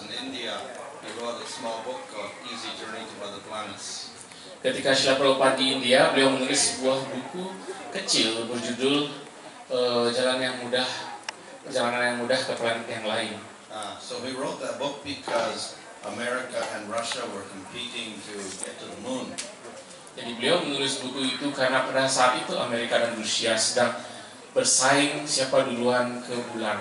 in India, he wrote a small book called Easy Journey to Other Planets. Ketika Srila Prabhupada di India, beliau menulis sebuah buku kecil berjudul Perjalanan yang mudah ke planet yang lain. So he wrote that book because America and Russia were competing to get to the moon. Jadi beliau menulis buku itu karena pada saat itu Amerika dan Rusia sedang bersaing siapa duluan ke bulan.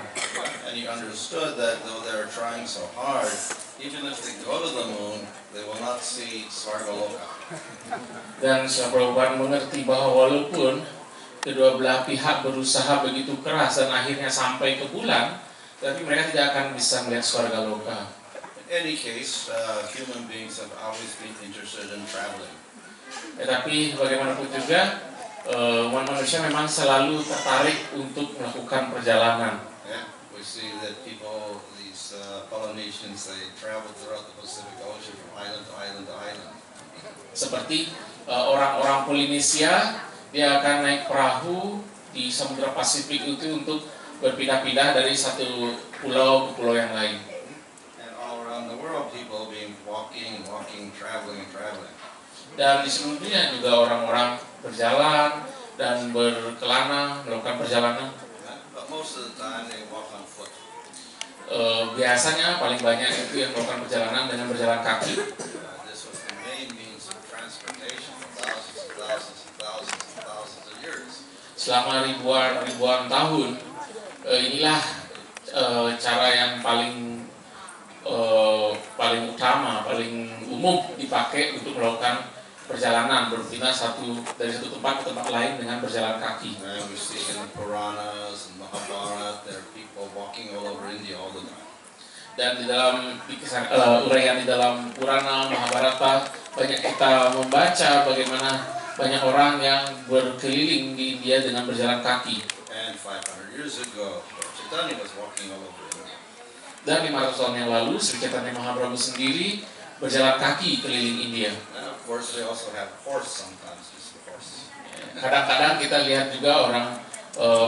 And he understood that though they are trying so hard, even if they go to the moon, they will not see Svargaloka. Dan Srila Prabhupada mengerti bahwa walaupun kedua belah pihak berusaha begitu keras dan akhirnya sampai ke bulan, tapi mereka tidak akan bisa melihat Svargaloka. In any case, human beings have always been interested in traveling. Tetapi bagaimanapun juga, manusia memang selalu tertarik untuk melakukan perjalanan. Yeah, we see that people, these Polynesians, they travel throughout the Pacific Ocean from island to island to island. Seperti orang-orang Polinesia, dia akan naik perahu di Samudra Pasifik itu untuk berpindah-pindah dari satu pulau ke pulau yang lain. And all around the world, people being walking, traveling. Dan di seluruh dunia juga orang-orang berjalan dan berkelana melakukan perjalanan. But most of the time, they walk on foot. Biasanya paling banyak itu yang melakukan perjalanan dengan berjalan kaki. This was the main means of transportation for thousands of years. Selama ribuan tahun, inilah cara yang paling utama, paling umum dipakai untuk melakukan perjalanan, berpindah dari satu tempat ke tempat lain dengan berjalan kaki. And we see in the Puranas and Mahabharata, there are people walking all over India all the time. Dan di dalam uraian di dalam Purana, Mahabharata, banyak kita membaca bagaimana banyak orang yang berkeliling di India dengan berjalan kaki. And 500 years ago, Chaitanya was walking all over India. Dan 500 tahun yang lalu, Sri Chaitanya Mahaprabhu sendiri berjalan kaki keliling India. And of course, they also have horse sometimes, just the horse. Kadang-kadang kita lihat juga orang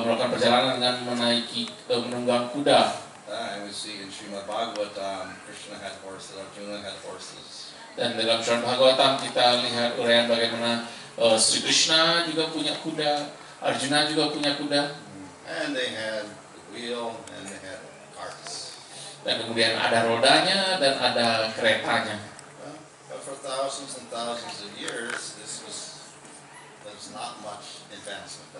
melakukan perjalanan dengan menunggang kuda. And we see in Srimad Bhagavatam, Krishna had horses, Arjuna had horses. Dan dalam Srimad Bhagavatam kita lihat uraian bagaimana Sri Krishna juga punya kuda, Arjuna juga punya kuda. And they had the wheel and they had carts. Dan kemudian ada rodanya dan ada keretanya. But for thousands and thousands of years, there's not much advancement.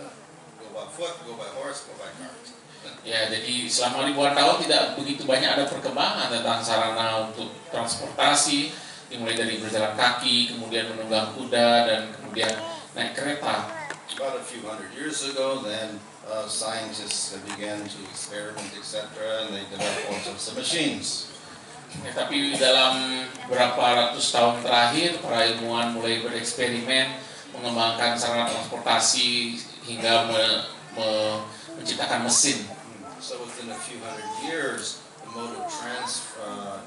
Go by foot, go by horse, go by cart. Ya, jadi selama ribuan tahun tidak begitu banyak ada perkembangan tentang sarana untuk transportasi, dimulai dari berjalan kaki, kemudian menunggang kuda, dan kemudian naik kereta. About a few hundred years ago, then scientists began to experiment, etc., and they developed all sorts of machines. Ya, tapi dalam beberapa ratus tahun terakhir, para ilmuwan mulai bereksperimen, mengembangkan sarana transportasi hingga menciptakan mesin. So within a few hundred years, the mode of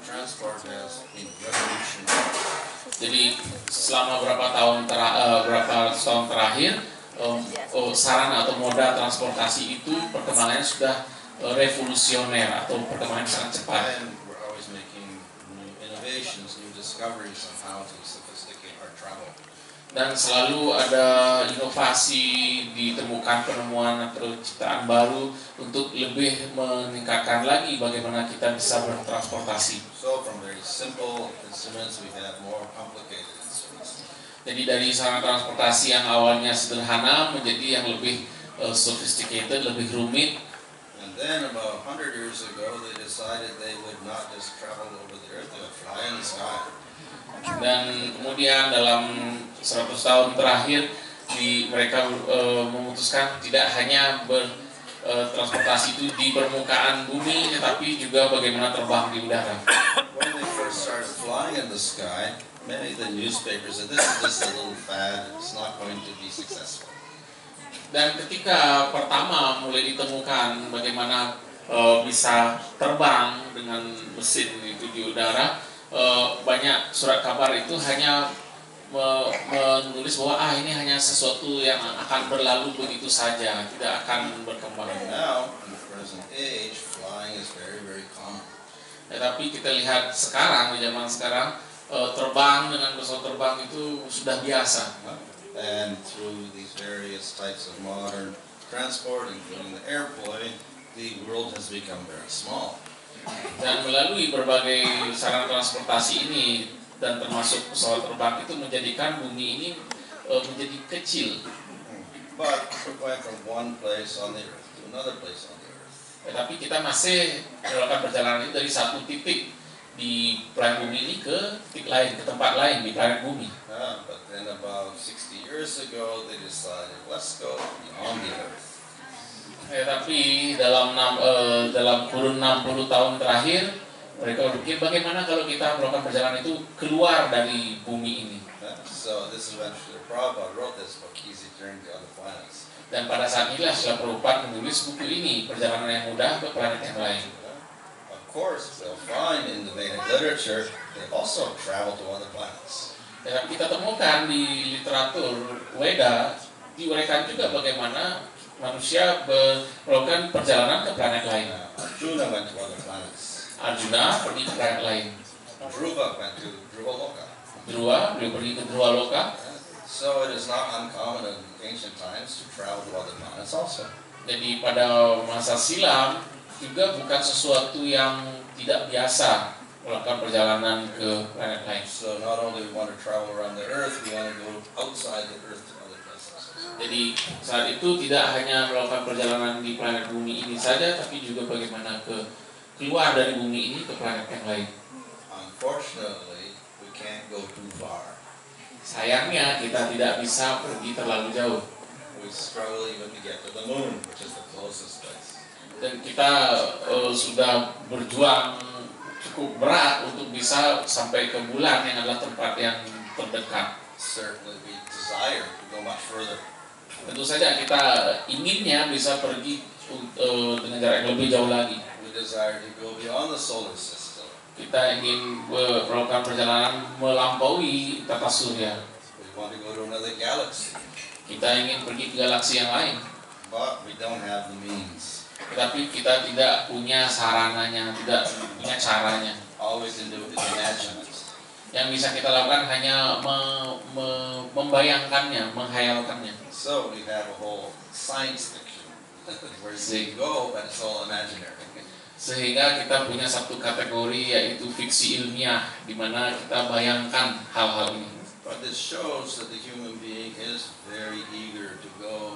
transport has been revolutionary. Jadi selama berapa tahun terakhir, sarana atau moda transportasi itu perkembangannya sudah revolusioner atau perkembangan sangat cepat. And we're always making new innovations, new discoveries on how to sophisticate our travel. Dan selalu ada inovasi, ditemukan penemuan atau ciptaan baru untuk lebih meningkatkan lagi bagaimana kita bisa bertransportasi. So from very simple instruments we have more complicated instruments. Jadi dari sarana transportasi yang awalnya sederhana menjadi yang lebih sophisticated, lebih rumit. And then about 100 years ago they decided they would not just travel over the earth, they would fly in the sky. Dan kemudian dalam 100 tahun terakhir mereka memutuskan tidak hanya bertransportasi itu di permukaan bumi, tetapi juga bagaimana terbang di udara. When they first started flying in the sky, many of the newspapers said this is just a little fad, it's not going to be successful. Dan ketika pertama mulai ditemukan bagaimana bisa terbang dengan mesin itu di udara, banyak surat kabar itu hanya menulis bahwa ini hanya sesuatu yang akan berlalu begitu saja, tidak akan berkembang. Now, in the present age, flying is very, very common. Tetapi kita lihat sekarang, di zaman sekarang, terbang dengan pesawat terbang itu sudah biasa. And through these various types of modern transport, including the airplane, the world has become very small. Dan melalui berbagai sarana transportasi ini dan termasuk pesawat terbang itu menjadikan bumi ini menjadi kecil. But we're going from one place on the earth to another place on the earth. Tetapi kita masih melakukan perjalanan itu dari satu titik di planet bumi ini ke titik lain, ke tempat lain di planet bumi. But then about 60 years ago, they decided, let's go beyond the earth. Tapi dalam kurun 60 tahun terakhir, mereka berpikir bagaimana kalau kita melakukan perjalanan itu keluar dari bumi ini. So this is when Srila Prabhupada wrote this book, Easy Journey to Other Planets. Dan pada saat inilah Srila Prabhupada menulis buku ini, Perjalanan yang Mudah ke Planet yang Lain. Of course, we'll find in the Vedic literature, they also travel to other planets. Dan kita temukan di literatur Weda, diuraikan juga bagaimana manusia melakukan perjalanan ke planet lain. Arjuna went to other planets. Arjuna pergi ke planet lain. Dhruva went to Dhruvaloka. Beliau pergi ke Dhruvaloka. So it is not uncommon in ancient times to travel to other planets also. Jadi pada masa silam juga bukan sesuatu yang tidak biasa melakukan perjalanan ke planet lain. So not only we want to travel around the earth, we want to go outside the earth to other places. Jadi saat itu tidak hanya melakukan perjalanan di planet bumi ini saja, tapi juga bagaimana keluar dari bumi ini ke planet yang lain. Unfortunately, we can't go too far. Sayangnya kita tidak bisa pergi terlalu jauh. We struggle even to get to the moon, which is the closest place. Dan kita sudah berjuang cukup berat untuk bisa sampai ke bulan yang adalah tempat yang terdekat. Certainly we desire to go much further. Tentu saja kita inginnya bisa pergi dengan jarak yang lebih jauh lagi. We desire to go beyond the solar system. Kita ingin melakukan perjalanan melampaui tata surya. We want to go to another galaxy. Kita ingin pergi ke galaksi yang lain. But we don't have the means. Tetapi kita tidak punya sarananya, tidak punya caranya. All we can do is imagine it. Yang bisa kita lakukan hanya membayangkannya, menghayalkannya. So we have a whole science fiction where you go, but it's all imaginary. Sehingga kita punya satu kategori yaitu fiksi ilmiah, di mana kita bayangkan hal-hal ini. But this shows that the human being is very eager to go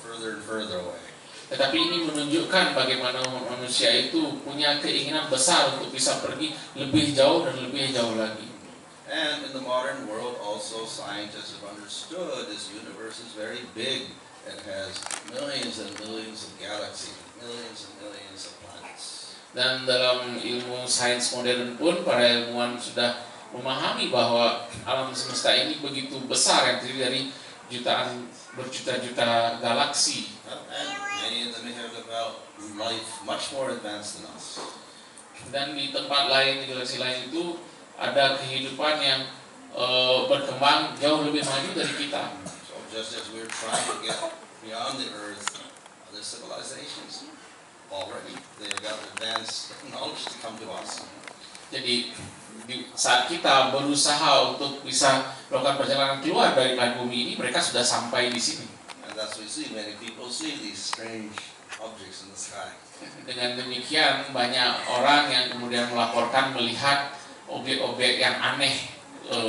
further and further away. Tetapi ini menunjukkan bagaimana manusia itu punya keinginan besar untuk bisa pergi lebih jauh dan lebih jauh lagi. And in the modern world also scientists have understood this universe is very big. It has millions and millions of galaxies, millions and millions of planets. Dan dalam ilmu sains modern pun para ilmuwan sudah memahami bahwa alam semesta ini begitu besar yang terdiri dari berjuta-juta galaksi. And many of them have developed life much more advanced than us. Dan di tempat lain, di galaksi lain itu ada kehidupan yang berkembang jauh lebih maju dari kita. So just as we're trying to get beyond the earth, other civilizations already they've got advanced knowledge to come to us. Jadi saat kita berusaha untuk bisa melakukan perjalanan keluar dari planet bumi ini, mereka sudah sampai di sini. And that's what we see. Many people see these strange objects in the sky. Dengan demikian banyak orang yang kemudian melaporkan melihat objek-objek yang aneh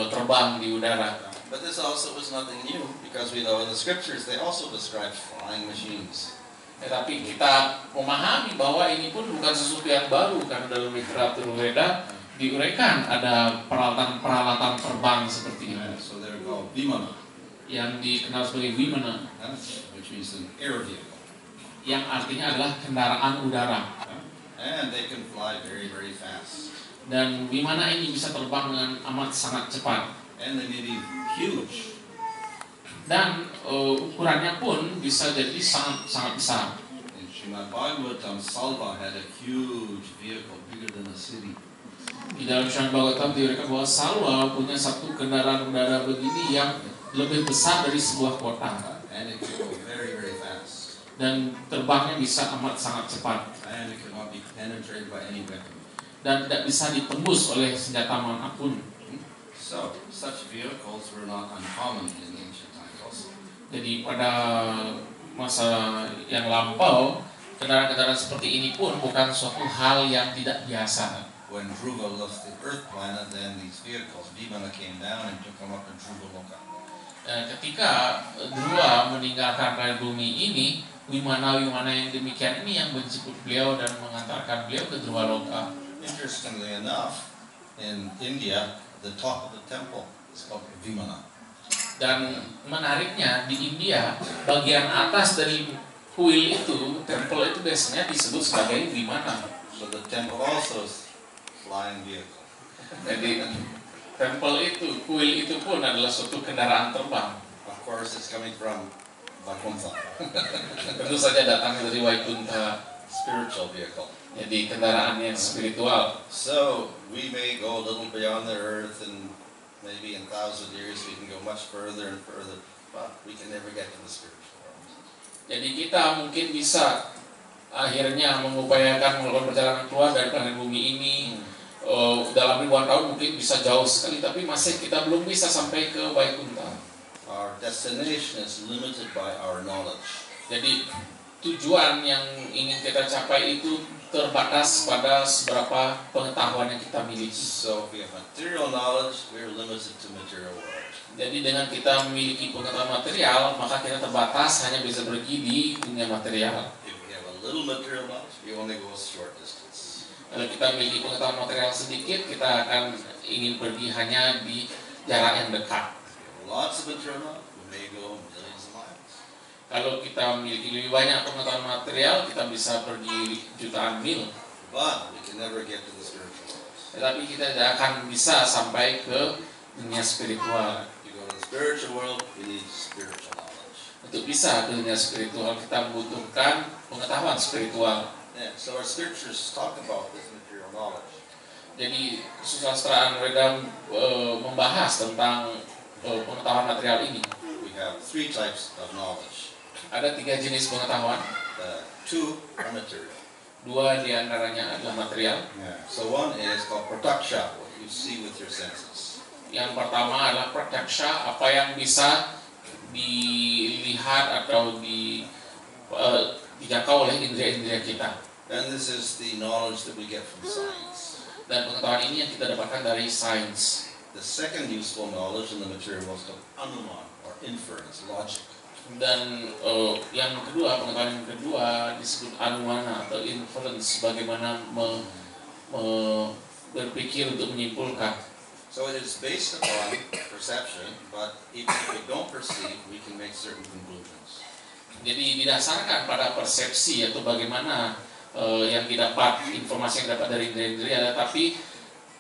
terbang di udara. But this also was nothing new because we know in the scriptures they also describe flying machines. Tetapi kita memahami bahwa ini pun bukan sesuatu yang baru, karena dalam literatur Weda diuraikan ada peralatan-peralatan terbang seperti ini. So they're called vimana, yang dikenal sebagai Vimana, which means an air vehicle. Yang artinya adalah kendaraan udara. And they can fly very, very fast. Dan Vimana ini bisa terbang dengan amat sangat cepat. And they may be huge. Dan ukurannya pun bisa jadi sangat besar. In Srimad Bhagavatam, Salva had a huge vehicle bigger than a city. Di dalam Srimad Bhagavatam diuraikan bahwa Salwa punya satu kendaraan udara begini yang lebih besar dari sebuah kota. And it can go very, very fast. Dan terbangnya bisa amat sangat cepat. And it cannot be penetrated by any weapon. dan tidak bisa ditembus oleh senjata manapun. So, such vehicles were not uncommon in ancient times also. Jadi pada masa yang lampau, kendaraan-kendaraan seperti ini pun bukan suatu hal yang tidak biasa. When Dhruva left the earth planet, then these vehicles, Vimana, came down and took them up in Dhruvaloka. Ketika Dhruva meninggalkan planet bumi ini, Wimana yang demikian ini yang menjemput beliau dan mengantarkan beliau ke Dhruvaloka. Interestingly enough, in India, the top of the temple is called Vimana. Dan menariknya di India, bagian atas dari kuil itu, temple itu biasanya disebut sebagai Vimana. So the temple also is flying vehicle. Jadi temple itu, kuil itu pun adalah suatu kendaraan terbang. Of course, it's coming from Vaikuntha, Tentu saja datangnya dari Waikunta, spiritual vehicle. jadi kendaraan yang spiritual. So we may go a little beyond the earth, and maybe in 1,000 years we can go much further and further, but we can never get to the spiritual world. Jadi kita mungkin bisa akhirnya mengupayakan melakukan perjalanan keluar dari planet bumi ini dalam ribuan tahun, mungkin bisa jauh sekali, tapi masih kita belum bisa sampai ke Waikunta. Our destination is limited by our knowledge. Jadi tujuan yang ingin kita capai itu terbatas pada seberapa pengetahuan yang kita miliki. So if we have material knowledge, we're limited to material world. Jadi dengan kita memiliki pengetahuan material, maka kita terbatas hanya bisa pergi di dunia material. If we have a little material knowledge, we only go a short distance. Kalau kita memiliki pengetahuan material sedikit, kita akan ingin pergi hanya di jarak yang dekat. Lots of material knowledge, we may go millions of miles. Kalau kita memiliki lebih banyak pengetahuan material, kita bisa pergi jutaan mil. But we can never get to the spiritual world. Tetapi kita tidak akan bisa sampai ke dunia spiritual. To go to the spiritual world, we need spiritual knowledge. Untuk bisa ke dunia spiritual, kita membutuhkan pengetahuan spiritual. Yeah, so our scriptures talk about this material knowledge. Jadi kesusastraan Weda membahas tentang pengetahuan material ini. We have 3 types of knowledge. Ada 3 jenis pengetahuan. 2 are material. 2 diantaranya adalah material. Yeah. So one is called prataksha, what you see with your senses. Yang pertama adalah pratyaksha, apa yang bisa dilihat atau dijangkau oleh indera-indera kita. And this is the knowledge that we get from science. Dan pengetahuan ini yang kita dapatkan dari sains. The second useful knowledge in the material world is called anuman, or inference, logic. Dan yang kedua, pengetahuan yang kedua disebut anumana atau inference, bagaimana berpikir untuk menyimpulkan. So it is based upon perception, but even if we don't perceive, we can make certain conclusions. Jadi didasarkan pada persepsi atau bagaimana yang didapat, informasi yang dapat dari indera-indera, tapi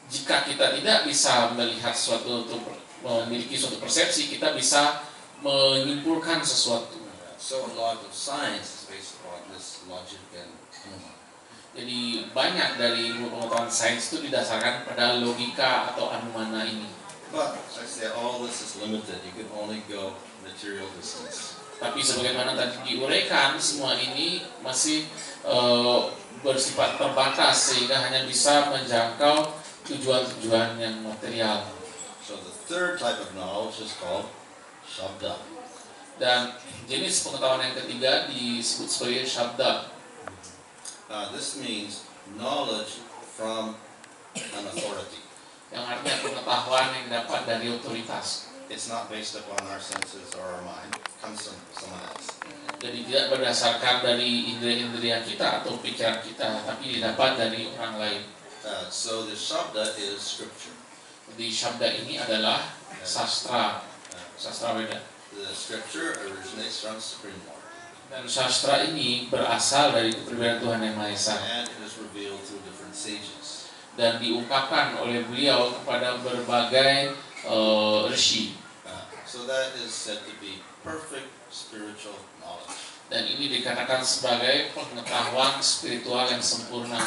jika kita tidak bisa melihat sesuatu atau memiliki suatu persepsi, kita bisa menyimpulkan sesuatu. So a lot of science is based upon this logic and anuman. Jadi banyak dari ilmu pengetahuan sains itu didasarkan pada logika atau anumana ini. But I say all this is limited. You can only go material distance. Tapi sebagaimana tadi diuraikan, semua ini masih bersifat terbatas sehingga hanya bisa menjangkau tujuan-tujuan yang material. So the third type of knowledge is called shabda. Dan jenis pengetahuan yang ketiga disebut sebagai shabda. This means knowledge from an authority. Yang artinya pengetahuan yang dapat dari otoritas. It's not based upon our senses or our mind. It comes from someone else. Jadi tidak berdasarkan dari indera-indera kita atau pikiran kita, tapi didapat dari orang lain. So the shabda is scripture. Jadi shabda ini adalah sastra, sastra Weda. The scripture originates from Supreme Lord. Dan sastra ini berasal dari kepribadian Tuhan Yang Maha Esa. And it is revealed through different sages. Dan diungkapkan oleh beliau kepada berbagai rishi. So that is said to be perfect spiritual knowledge. Dan ini dikatakan sebagai pengetahuan spiritual yang sempurna.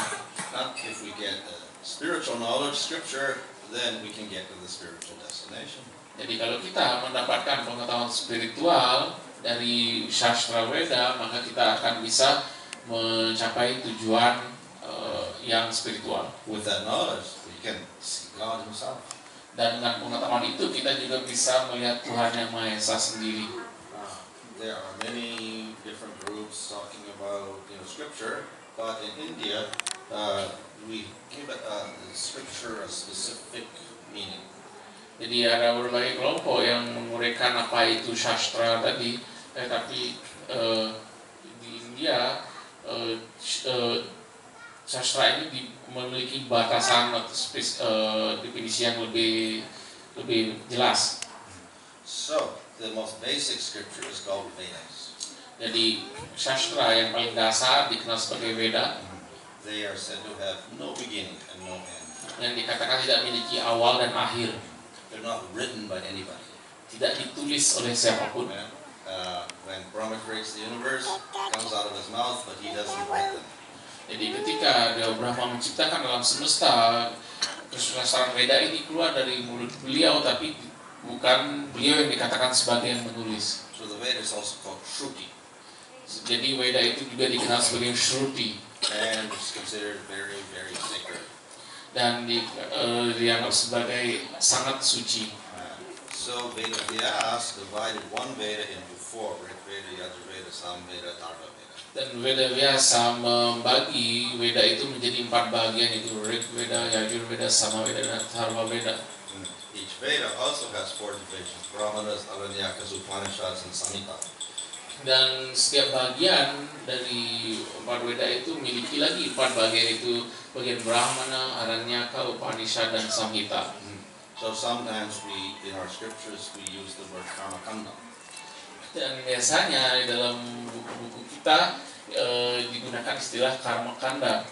If we get spiritual knowledge, scripture, then we can get to the spiritual destination. Jadi kalau kita mendapatkan pengetahuan spiritual dari sastra Weda, maka kita akan bisa mencapai tujuan yang spiritual. With that knowledge, we can see God Himself. Dan dengan pengetahuan itu kita juga bisa melihat Tuhan Yang Maha Esa sendiri. There are many different groups talking about Scripture, but in India we give Scripture a specific meaning. Jadi ada berbagai kelompok yang menguraikan apa itu sastra tadi, tapi di India sastra ini memiliki batasan atau definisi yang lebih jelas. So the most basic scripture is called Vedas. Jadi sastra yang paling dasar dikenal sebagai Veda. They are said to have no beginning and no end. Yang dikatakan tidak memiliki awal dan akhir. They're not written by anybody. Tidak ditulis oleh siapapun. When Brahma creates the universe, it comes out of his mouth, but he doesn't write them. Jadi ketika Brahma menciptakan alam semesta, kesusahan Veda ini keluar dari mulut beliau, tapi bukan beliau yang dikatakan sebagai yang menulis. So the Veda is also called Shruti. Jadi Veda itu juga dikenal sebagai Shruti. And it's considered very, very sacred. Dan dianggap sebagai sangat suci. So Veda Vyas divided one Veda into four: Rig Veda, Yajurveda, Samveda, Atharva Veda. Dan Veda Vyasa membagi Veda itu menjadi 4 bagian, itu Rig Veda, Yajurveda, Samaveda, dan Atharva Veda. Each Veda also has 4 divisions: Brahmanas, Aranyakas, Upanishads, and Samhita. Dan setiap bagian dari 4 Veda itu memiliki lagi 4 bagian, itu bagian Brahmana, Aranyaka, Upanishad, dan Samhita. So sometimes in our scriptures we use the word Karmakanda. Dan biasanya dalam buku-buku kita digunakan istilah Karmakanda.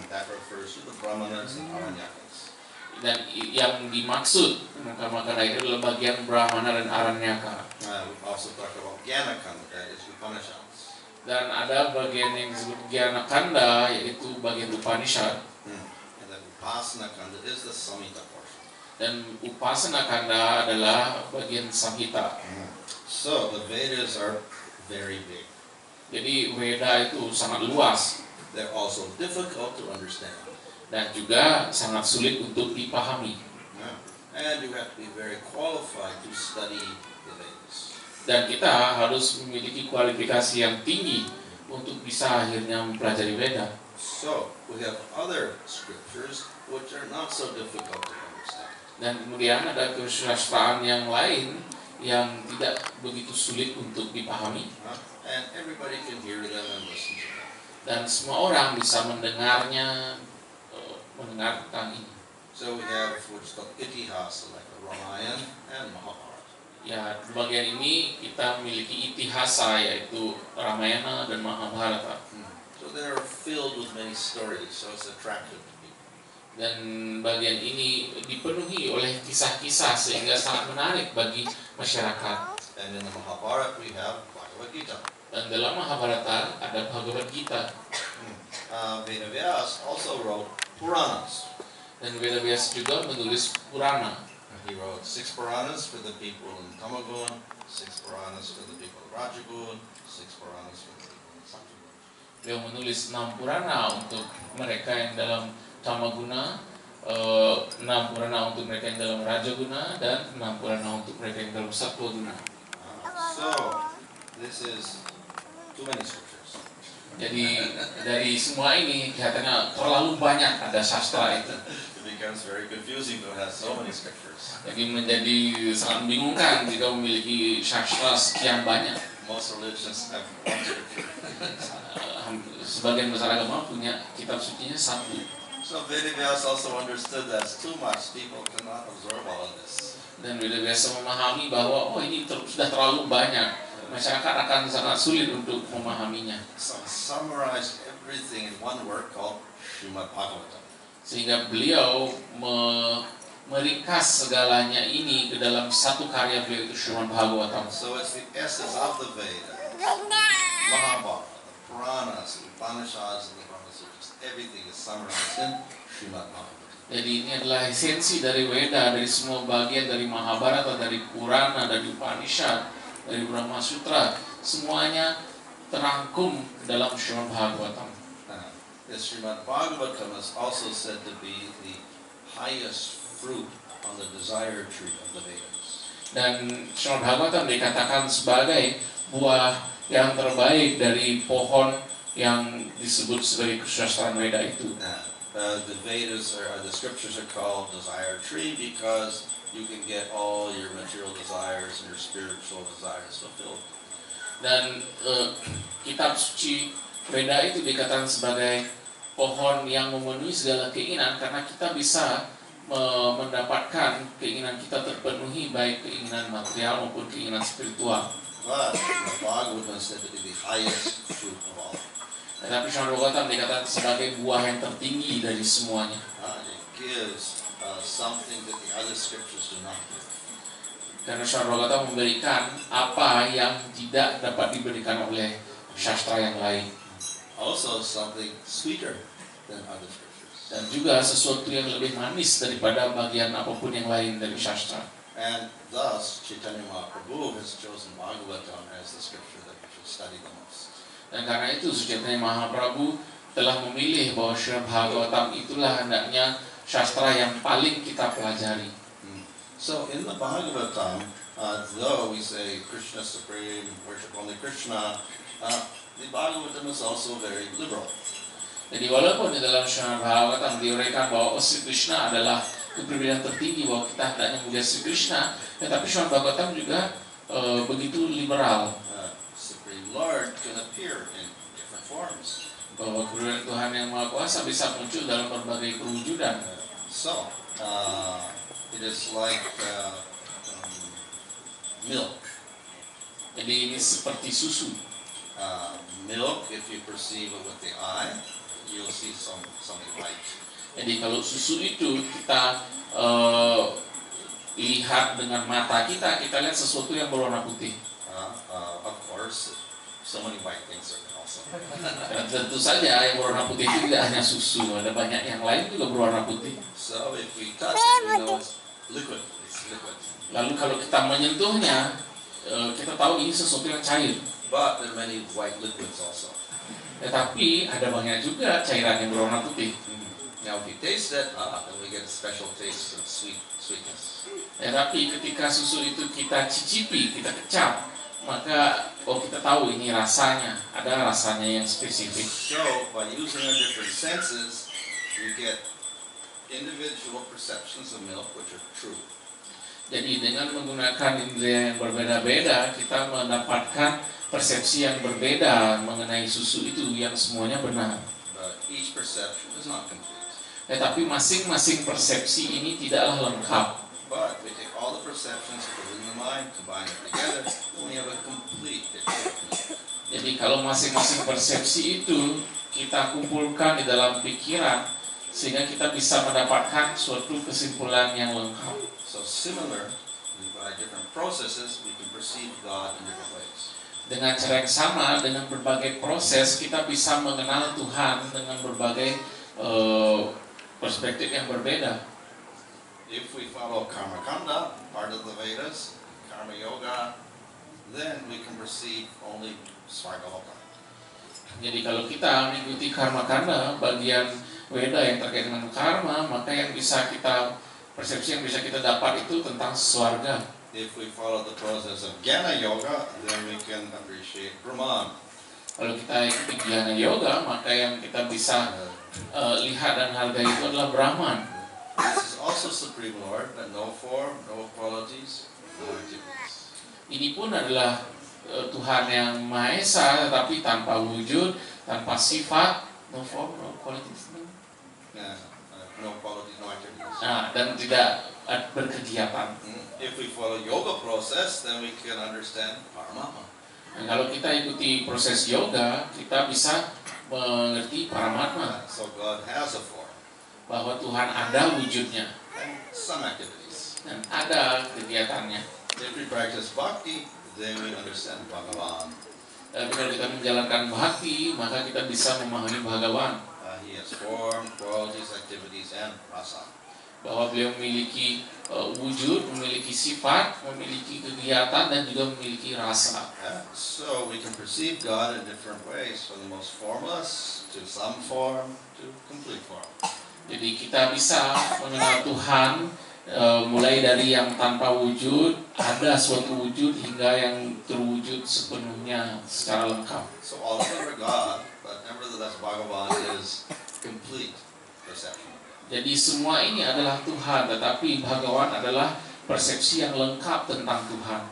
That refers to the Brahmanas and Aranyakas. Dan yang dimaksud Karmakanda itu adalah bagian Brahmana dan Aranyaka. We also talk about Gyanakanda, that is Upanishads. Dan ada bagian yang disebut Gyanakanda, yaitu bagian Upanishad. And then Upasana Kanda is the Samhita portion. Dan Upasana Kanda adalah bagian Samhita. So the Vedas are very big. Jadi Veda itu sangat luas. They're also difficult to understand. Dan juga sangat sulit untuk dipahami. And you have to be very qualified to study the Vedas. Dan kita harus memiliki kualifikasi yang tinggi untuk bisa akhirnya mempelajari Veda. So we have other scriptures which are not so difficult to understand. Dan kemudian ada kesusastraan yang lain yang tidak begitu sulit untuk dipahami. And everybody can hear them and listen to them. Dan semua orang bisa mendengarnya, mendengar tentang ini. So we have what's called Itihasa, like the Ramayana and Mahabharata. Ya, di bagian ini kita memiliki itihasa, yaitu Ramayana dan Mahabharata. So they're filled with many stories, so it's attractive to people. Dan bagian ini dipenuhi oleh kisah-kisah sehingga sangat menarik bagi masyarakat. And in the Mahabharata we have Bhagavad Gita. Dan dalam Mahabharata ada Bhagavad Gita. Vedavyas also wrote Puranas. Dan Vedavyas juga menulis Purana. He wrote 6 Puranas for the people in Tamagun, 6 Puranas for the people of Rajagun, 6 Puranas for the people in Satyavun. Beliau menulis 6 Purana untuk mereka yang dalam Tamaguna, 6 Purana untuk mereka yang dalam Rajaguna, dan 6 Purana untuk mereka yang dalam Sattwaguna. So, this is too many scriptures. Jadi dari semua ini kelihatannya terlalu banyak ada sastra itu. It becomes very confusing to have so many scriptures. Jadi menjadi sangat membingungkan jika memiliki sastra sekian banyak. Most religions have one scripture. Sebagian besar agama punya kitab sucinya satu. So Vedavyas also understood that's too much. People cannot absorb all of this. Dan Vedavyasa memahami bahwa ini sudah terlalu banyak. Masyarakat akan sangat sulit untuk memahaminya. So summarize everything in one work called Srimad Bhagavatam. Sehingga beliau meringkas segalanya ini ke dalam satu karya beliau, itu Srimad Bhagavatam. So it's the essence of the Veda, Mahabharata, the Puranas, the Upanishads, and the Brahma Sutras. Everything is summarized in Srimad Bhagavatam. Jadi ini adalah esensi dari Veda, dari semua bagian dari Mahabharata, dari Purana, dari Upanishad, dari Brahma Sutra, semuanya terangkum dalam Srimad Bhagavatam. the Srimad Bhagavatam is also said to be the highest fruit on the desire tree of the Vedas. Dan Srimad Bhagavatam dikatakan sebagai buah yang terbaik dari pohon yang disebut sebagai kesusastraan Weda itu. The Vedas the scriptures are called desire tree because you can get all your material desires and your spiritual desires fulfilled. Dan kitab suci Weda itu dikatakan sebagai pohon yang memenuhi segala keinginan karena kita bisa mendapatkan keinginan kita terpenuhi, baik keinginan material maupun keinginan spiritual. But the Bhagavatam is said to be the highest fruit of all. Tetapi Srimad Bhagavatam dikatakan sebagai buah yang tertinggi dari semuanya. It gives something that the other scriptures do not give. Karena Srimad Bhagavatam memberikan apa yang tidak dapat diberikan oleh sastra yang lain. Also something sweeter than other scriptures. Dan juga sesuatu yang lebih manis daripada bagian apapun yang lain dari sastra. And thus Chaitanya Mahaprabhu has chosen Bhagavatam as the scripture that we should study the most. Dan karena itu Chaitanya Mahaprabhu telah memilih bahwa Srimad Bhagavatam itulah hendaknya sastra yang paling kita pelajari. So in the Bhagavatam, though we say Krishna supreme, worship only Krishna, the Bhagavatam is also very liberal. Jadi walaupun di dalam Srimad Bhagavatam diuraikan bahwa Sri Krishna adalah kepribadian tertinggi, bahwa kita hendaknya memuja Sri Krishna, tetapi Srimad Bhagavatam juga begitu liberal. Supreme Lord can appear in different forms. Bahwa kepribadian Tuhan yang Maha Kuasa bisa muncul dalam berbagai perwujudan. It is like milk. Jadi ini seperti susu. Milk, if you perceive it with the eye, you'll see something white. Jadi kalau susu itu kita lihat dengan mata kita lihat sesuatu yang berwarna putih. Of course, so many white things are also. Dan tentu saja yang berwarna putih itu tidak hanya susu, ada banyak yang lain juga berwarna putih. So if we touch it, we know it's liquid. It's liquid. Lalu kalau kita menyentuhnya, kita tahu ini sesuatu yang cair. But there are many white liquids also. Tetapi ada banyak juga cairan yang berwarna putih. Now if you taste it, then we get a special taste of sweetness. Tetapi ketika susu itu kita cicipi, kita kecap, maka kita tahu ini rasanya, ada rasanya yang spesifik. So by using our different senses, we get individual perceptions of milk which are true. Jadi dengan menggunakan indera yang berbeda-beda, kita mendapatkan persepsi yang berbeda mengenai susu itu yang semuanya benar. But each perception is not complete. Tetapi masing-masing persepsi ini tidaklah lengkap. But we take all the perceptions, put it in the mind, combine it together, and we have a complete picture of milk. Jadi kalau masing-masing persepsi itu kita kumpulkan di dalam pikiran, sehingga kita bisa mendapatkan suatu kesimpulan yang lengkap. So similar, by different processes, we can perceive God in different ways. Dengan cara yang sama, dengan berbagai proses, kita bisa mengenal Tuhan dengan berbagai perspektif yang berbeda. If we follow Karma Kanda, part of the Vedas, Karma Yoga, then we can perceive only Svargaloka. Jadi kalau kita mengikuti Karma Kanda, bagian Weda yang terkait dengan karma, maka yang bisa kita persepsi yang bisa kita dapat itu tentang swarga. If we follow the process of Jnana Yoga, then we can appreciate Brahman. Kalau kita ikuti Jnana Yoga, maka yang kita bisa lihat dan hargai itu adalah Brahman. This is also Supreme Lord, but no form, no qualities, no activities. Ini pun adalah Tuhan yang Maha Esa, tetapi tanpa wujud, tanpa sifat, no form, no qualities, No qualities, no activities. dan tidak berkegiatan. If we follow yoga process, then we can understand Paramama. Dan kalau kita ikuti proses yoga, kita bisa mengerti Paramatma, So God has a form bahwa Tuhan ada wujudnya and some activities. dan ada kegiatannya. If we practice bhakti, then we understand Bhagavan. Dan kalau kita menjalankan bhakti, maka kita bisa memahami Bhagawan. He has form, qualities, activities, and rasa. bahwa beliau memiliki wujud, memiliki sifat, memiliki kegiatan dan juga memiliki rasa. So we can perceive God in different ways, from the most formless to some form to complete form. Jadi kita bisa mengenal Tuhan mulai dari yang tanpa wujud, ada suatu wujud, hingga yang terwujud sepenuhnya secara lengkap. So all of them are God, but nevertheless Bhagavan is complete perception. Jadi semua ini adalah Tuhan, tetapi Bhagawan adalah persepsi yang lengkap tentang Tuhan.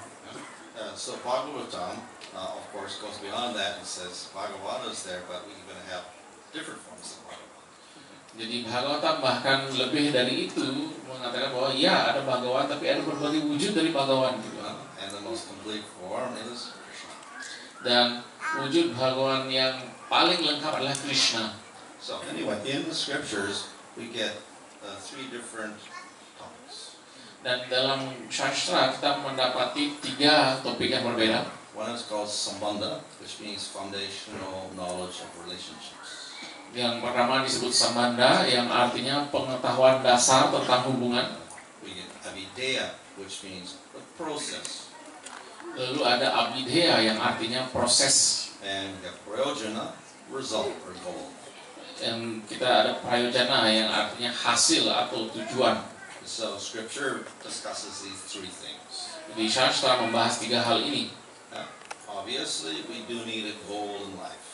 So Bhagavatam, of course, goes beyond that and says Bhagavan is there, but we're going to have different forms of Bhagavan. Jadi Bhagavatam bahkan lebih dari itu mengatakan bahwa ya ada Bhagawan, tapi ada berbagai wujud dari Bhagawan gitu. And the most complete form is Krishna. Dan wujud Bhagawan yang paling lengkap adalah Krishna. So anyway, in the scriptures we get three different topics. Dan dalam sastra kita mendapati 3 topik yang berbeda. One is called Sambandha, which means foundational knowledge of relationships. Yang pertama disebut Sambandha, yang artinya pengetahuan dasar tentang hubungan. We get Avideya, which means the process. Lalu ada Abhidheya yang artinya proses. And we get Prayojana, result or goal. Yang kita ada Prayojana yang artinya hasil atau tujuan. So scripture discusses these three things. Jadi sastra membahas 3 hal ini. Obviously, we do need a goal in life.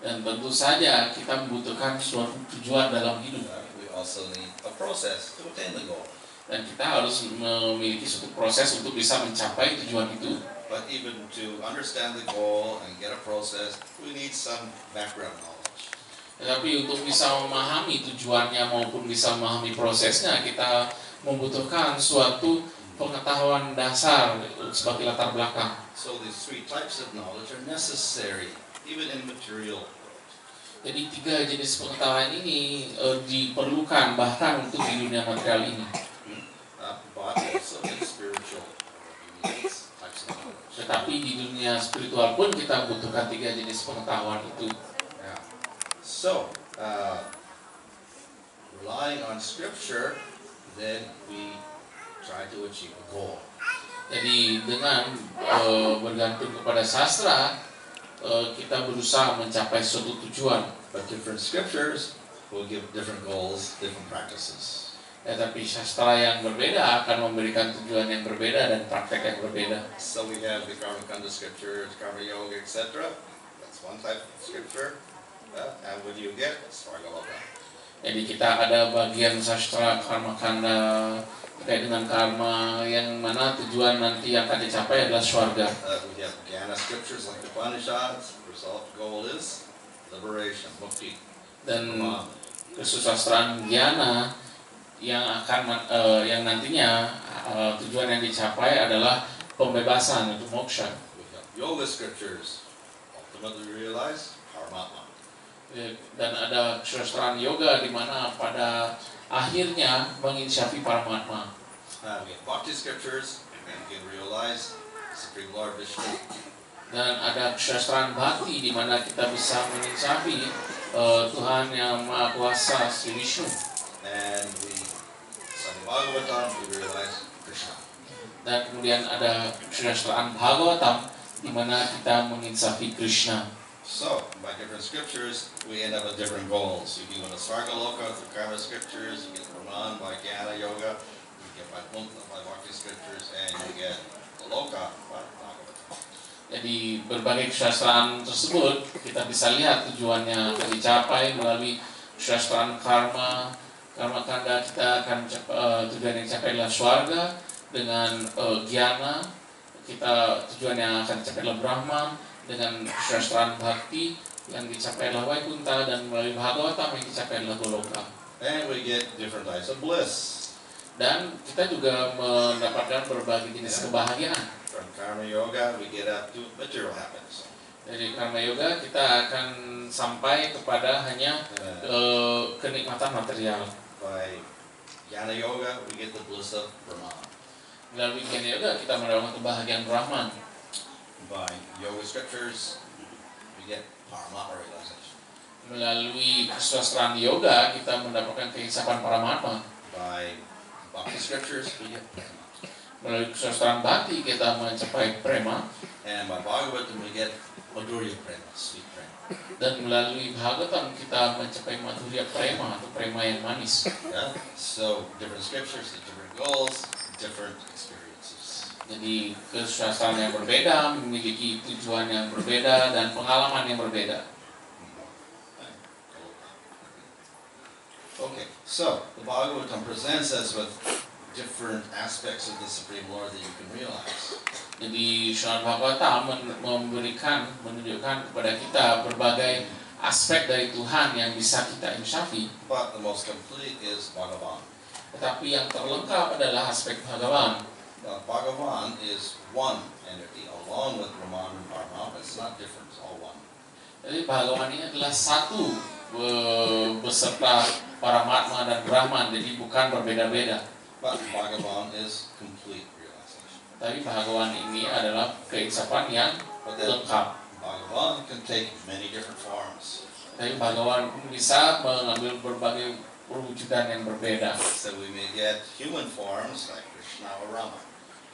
Dan tentu saja kita membutuhkan suatu tujuan dalam hidup. We also need a process to attain the goal. Dan kita harus memiliki suatu proses untuk bisa mencapai tujuan itu. But even to understand the goal and get a process, we need some background knowledge. Tetapi untuk bisa memahami tujuannya maupun bisa memahami prosesnya, kita membutuhkan suatu pengetahuan dasar sebagai latar belakang. So these three types of knowledge are necessary, even in material world. Jadi 3 jenis pengetahuan ini diperlukan bahkan untuk di dunia material ini. But also in spiritual we need these types of knowledge. Tetapi di dunia spiritual pun kita butuhkan 3 jenis pengetahuan itu. Yeah. So, relying on scripture, then we try to achieve a goal. Jadi dengan bergantung kepada sastra, kita berusaha mencapai suatu tujuan. But different scriptures will give different goals, different practices. Tetapi sastra yang berbeda akan memberikan tujuan yang berbeda dan praktek yang berbeda. So we have the Karmakanda scriptures, Karma Yoga, etc. That's one type of scripture. And what do you get? Svargaloka. Jadi kita ada bagian sastra karma kanda terkait dengan karma yang mana tujuan nanti yang akan dicapai adalah swarga. We have Jnana scriptures like the Upanishads. Result goal is liberation, mukti. Dan kesusastraan jnana yang akan yang nantinya tujuan yang dicapai adalah pembebasan untuk moksha. We have yoga scriptures. Ultimately realize Paramatma. Dan ada kesusastraan yoga di mana pada akhirnya menginsyafi Paramatma. We have bhakti scriptures, and you can realize Supreme Lord Vishnu. Dan ada kesusastraan bhakti di mana kita bisa menginsyafi Tuhan yang Maha Kuasa Sri Vishnu. And we study Bhagavatam, we realize Krishna. Dan kemudian ada kesusastraan Bhagavatam di mana kita menginsyafi Krishna. So, by different scriptures, we end up with different goals. You go to Svargaloka through Karma scriptures, you get Brahman by Jnana Yoga, you get Vaikuntha by Bhakti scriptures, and you get the Loka by Bhagavatam. Jadi berbagai kesusastraan tersebut kita bisa lihat tujuannya akan dicapai melalui kesusastraan karma kanda. Kita akan tujuan yang dicapai adalah swarga. Dengan jnana kita tujuan yang akan dicapai adalah Brahman. Dengan kesusastraan bhakti yang dicapai adalah Vaikuntha, dan melalui Bhagavatam yang dicapai adalah Goloka. And we get different types of bliss. Dan kita juga mendapatkan berbagai jenis kebahagiaan. From Karma Yoga, we get up to material happiness. Dari karma yoga kita akan sampai kepada hanya kenikmatan material. By Jnana Yoga, we get the bliss of Brahman. Melalui jnana yoga kita mendapatkan kebahagiaan Brahman. By yoga scriptures, we get Paramatma realization. Melalui kesusastraan yoga kita mendapatkan keinsapan Paramatma. By Bhakti scriptures, we get prema. Melalui kesusastraan bhakti kita mencapai prema, And by Bhagavatam, we get Madhurya prema, sweet prema. dan melalui Bhagavatam kita mencapai madhurya prema atau prema yang manis. Yeah? So, different scriptures, different goals, different experiences. Jadi kesusastraan yang berbeda memiliki tujuan yang berbeda dan pengalaman yang berbeda. Okay, so the Bhagavatam presents us with different aspects of the Supreme Lord that you can realize. Jadi Srimad Bhagavatam menunjukkan kepada kita berbagai aspek dari Tuhan yang bisa kita insafi. But the most complete is Bhagavan. Tetapi yang terlengkap adalah aspek Bhagavan. Bhagavan is one entity along with Brahman and Brahma, but it's not different, it's all one. Jadi Bhagavan ini adalah satu beserta Paramatma dan Brahman, jadi bukan berbeda-beda. But Bhagavan is complete realization. Tapi Bhagavan ini adalah keinsafan yang But then lengkap. Bhagavan can take many different forms. Tapi Bhagavan pun bisa mengambil berbagai perwujudan yang berbeda. So we may get human forms like Krishna or Rama.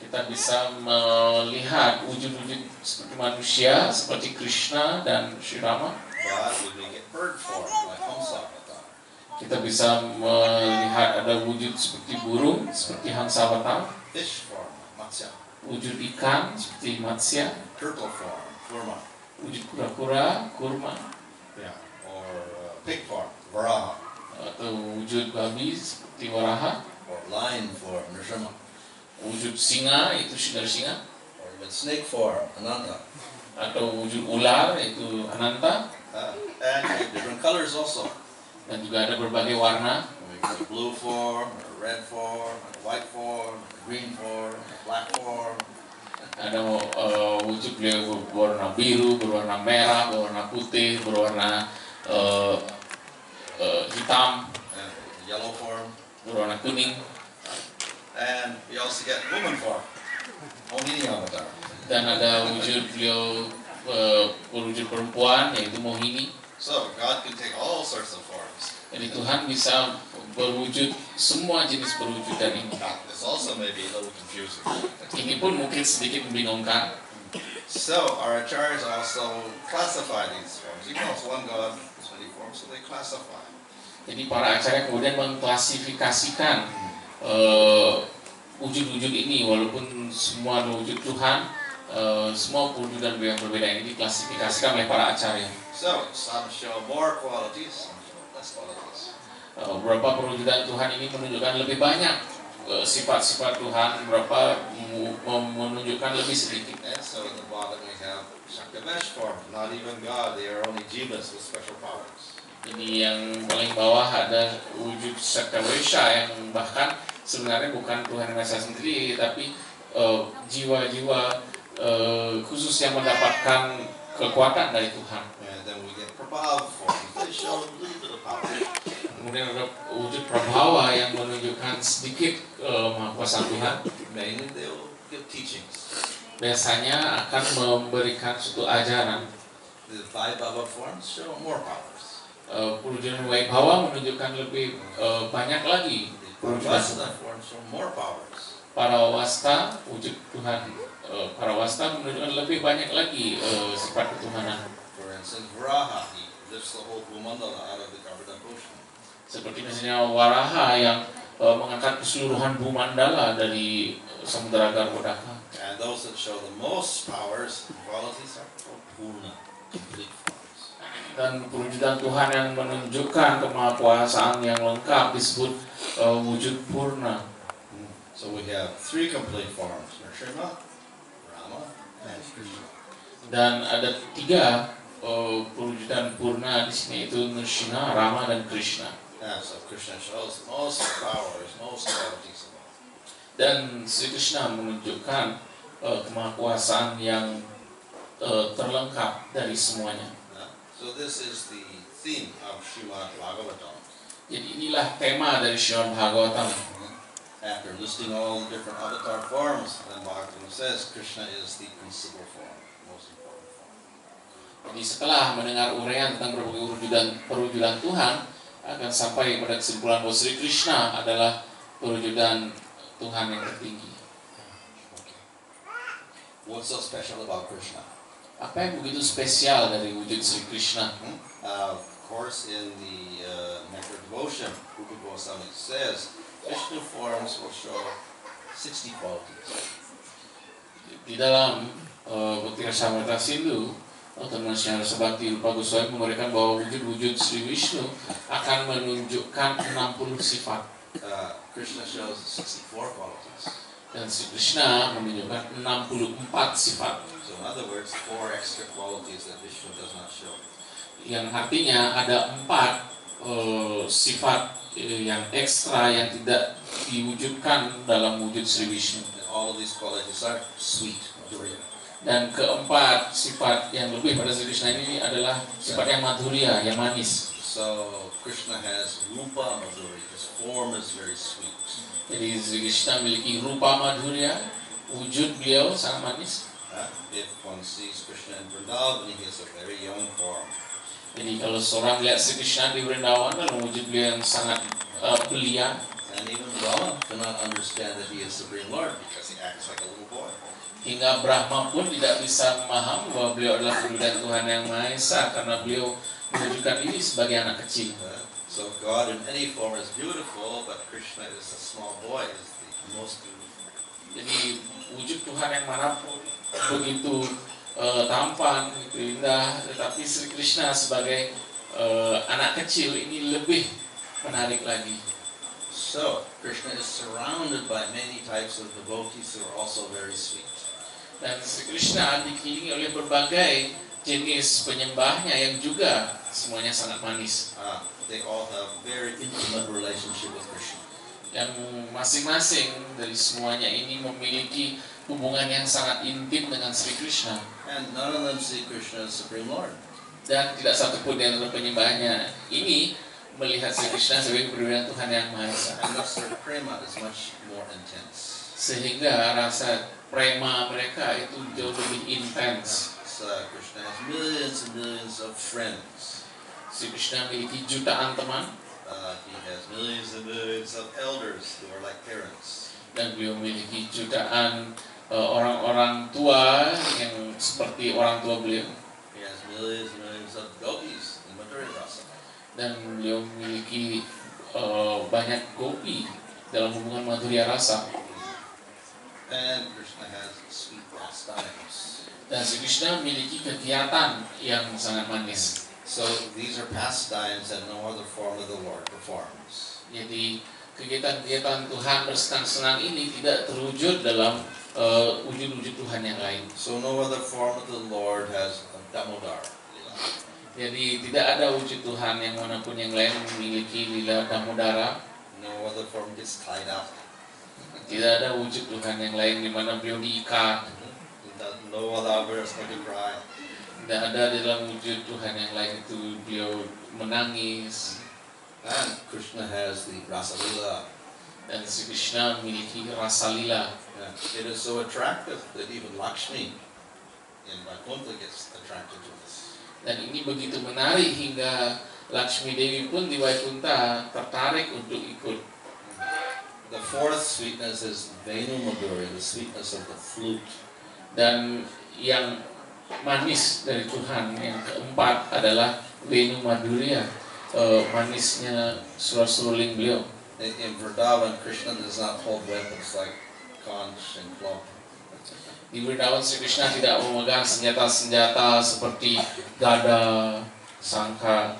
Kita bisa melihat wujud-wujud seperti manusia, seperti Krishna dan Sri Rama. But we may get bird form like Hamsa Avatar. Kita bisa melihat ada wujud seperti burung, seperti Hamsavatar, Fish form like Matsya. wujud ikan seperti Matsya, Turtle form, Kurma. wujud kura-kura, kurma, Yeah. Or pig form, Varaha. atau wujud babi seperti Waraha, Or lion form, Nrsimha. wujud singa itu singa, Or even snake form, Ananta. atau wujud ular itu Ananta, And different colors also. dan juga ada berbagai warna. We get a blue form, a red form, a white form, a green form, a black form. Ada wujud beliau berwarna biru, berwarna merah, berwarna putih, berwarna hitam, And yellow form. berwarna kuning. And we also get woman form, Mohini Avatar. Dan ada wujud beliau berwujud perempuan yaitu Mohini. So God can take all sorts of forms. Jadi Tuhan bisa berwujud semua jenis perwujudan ini. Now, this also may be a little confusing. Ini pun mungkin sedikit membingungkan. So our acharyas also classify these forms. Even though it's one God, it's many forms, so they classify. Jadi para acarya kemudian mengklasifikasikan wujud-wujud ini, walaupun semua ada wujud Tuhan, semua perwujudan yang berbeda ini diklasifikasikan oleh para acarya. So some show more qualities, some show less qualities. Beberapa perwujudan Tuhan ini menunjukkan lebih banyak sifat-sifat Tuhan, beberapa menunjukkan lebih sedikit. And so at the bottom we have Shaktivesh form, not even God, they are only jivas with special powers. Jadi yang paling bawah ada wujud Saktawesha yang bahkan sebenarnya bukan Tuhan yang Esa sendiri, tapi jiwa-jiwa khusus yang mendapatkan kekuatan dari Tuhan. And then we get Prabhav form, they show a little bit of power. Kemudian ada wujud Prabhawa yang menunjukkan sedikit mahkuasaan Tuhan. Mainly they will give teachings. Biasanya akan memberikan suatu ajaran. The Vaibhava forms show more powers. Perwujudan Vaibhava menunjukkan lebih banyak lagi The perwujudan Vajrayana Tuhan. forms show more powers. Para wasta wujud Tuhan, para wasta menunjukkan lebih banyak lagi sifat ketuhanan. For instance, Varaha, he lifts the whole Bhumandala out of the Govardhan ocean. Seperti misalnya Waraha yang mengangkat keseluruhan Bhumandala dari Samudra Garbhodaka. And those that show the most powers and qualities are Purna, complete forms. Dan perwujudan Tuhan yang menunjukkan kemahakuasaan yang lengkap disebut wujud purna. So we have three complete forms, Nrsimha, Rama, and Krishna. Dan ada tiga perwujudan purna di sini, itu Nrsimha, Rama, dan Krishna. Yeah, so Krishna shows most powers, most qualities of all. Dan Sri Krishna menunjukkan kemahakuasaan yang terlengkap dari semuanya. So this is the theme of Srimad Bhagavatam. Jadi inilah tema dari Srimad Bhagavatam. After listing all the different avatar forms, then Bhagavatam says Krishna is the principal form, most important form. Jadi setelah mendengar uraian tentang berbagai perwujudan Tuhan, akan sampai pada kesimpulan bahwa Sri Krishna adalah perwujudan Tuhan yang tertinggi. Okay. What's so special about Krishna? Apa yang begitu spesial dari wujud Sri Krishna? Of course, in the Nectar Devotion, Rupa Goswami says Vishnu forms will show 60 qualities. Di dalam Bhakti Rasamrita Sindhu, teman Syahra Sabati Rupa Goswami memberikan bahwa wujud-wujud Sri Vishnu akan menunjukkan 60 sifat. Krishna shows 64 qualities. Dan Sri Krishna menunjukkan 64 sifat. So in other words, 4 extra qualities that Vishnu does not show. Yang artinya ada 4 sifat yang ekstra yang tidak diwujudkan dalam wujud Sri Vishnu. And all of these qualities are sweet, madhurya. Dan keempat sifat yang lebih pada Sri Krishna ini adalah sifat yang madhurya, yang manis. So Krishna has rupa madhurya. His form is very sweet. Jadi Sri Krishna memiliki rupa madhurya, wujud beliau sangat manis. If one sees Krishna in Vrindavan, he has a very young form. Jadi kalau seorang lihat Sri Krishna di Vrindavan, dalam wujud beliau yang sangat belia. And even Brahma cannot understand that he is Supreme Lord because he acts like a little boy. Hingga Brahma pun tidak bisa memahami bahwa beliau adalah kemuliaan Tuhan yang Maha Esa karena beliau menunjukkan diri sebagai anak kecil. So God in any form is beautiful, but Krishna is a small boy, is the most beautiful. Jadi wujud Tuhan yang manapun begitu tampan, begitu indah, tetapi Sri Krishna sebagai anak kecil ini lebih menarik lagi. So Krishna is surrounded by many types of devotees who are also very sweet. Dan Sri Krishna dikelilingi oleh berbagai jenis penyembahnya yang juga semuanya sangat manis. They all have very intimate relationship with Krishna. Yang masing-masing dari semuanya ini memiliki hubungan yang sangat intim dengan Sri Krishna. And none of them see Krishna as Supreme Lord. Dan tidak satupun di antara penyembahnya ini melihat Sri Krishna sebagai keberadaan Tuhan yang Maha Esa. And thus their prema is much more intense. Sehingga rasa prema mereka itu jauh lebih intens. Krishna has millions and millions of friends. Sri Krishna memiliki jutaan teman. He has millions and millions of elders who are like parents. Dan beliau memiliki jutaan orang-orang tua yang seperti orang tua beliau. He has millions and millions of gopis in Madhurya Rasa. Dan beliau memiliki banyak gopi dalam hubungan Madhurya Rasa. And Krishna has sweet pastimes. Dan Sri Krishna memiliki kegiatan yang sangat manis. So these are pastimes that no other form of the Lord performs. Jadi kegiatan-kegiatan Tuhan bersenang-senang ini tidak terwujud dalam wujud-wujud Tuhan yang lain. So no other form of the Lord has a Damodar. Jadi tidak ada wujud Tuhan yang manapun yang lain memiliki lila Damodara. No other form gets tied up. Tidak ada wujud Tuhan yang lain di mana beliau diikat. No other verse going to cry. Tidak ada di dalam wujud Tuhan yang lain itu beliau menangis. And Krishna has the Rasa Lila. Dan Sri Krishna memiliki rasa lila. It is so attractive that even Lakshmi in Vaikuntha gets attracted to this. Dan ini begitu menarik hingga Lakshmi Dewi pun di Vaikuntha tertarik untuk ikut. The fourth sweetness is Venu Madhurya, the sweetness of the flute. Dan yang manis dari Tuhan yang keempat adalah Venu Madhurya, manisnya suara seruling beliau. In Vrindavan, Krishna does not hold weapons like conch and club. Di Vrindavan Sri Krishna tidak memegang senjata-senjata seperti gada, sangka.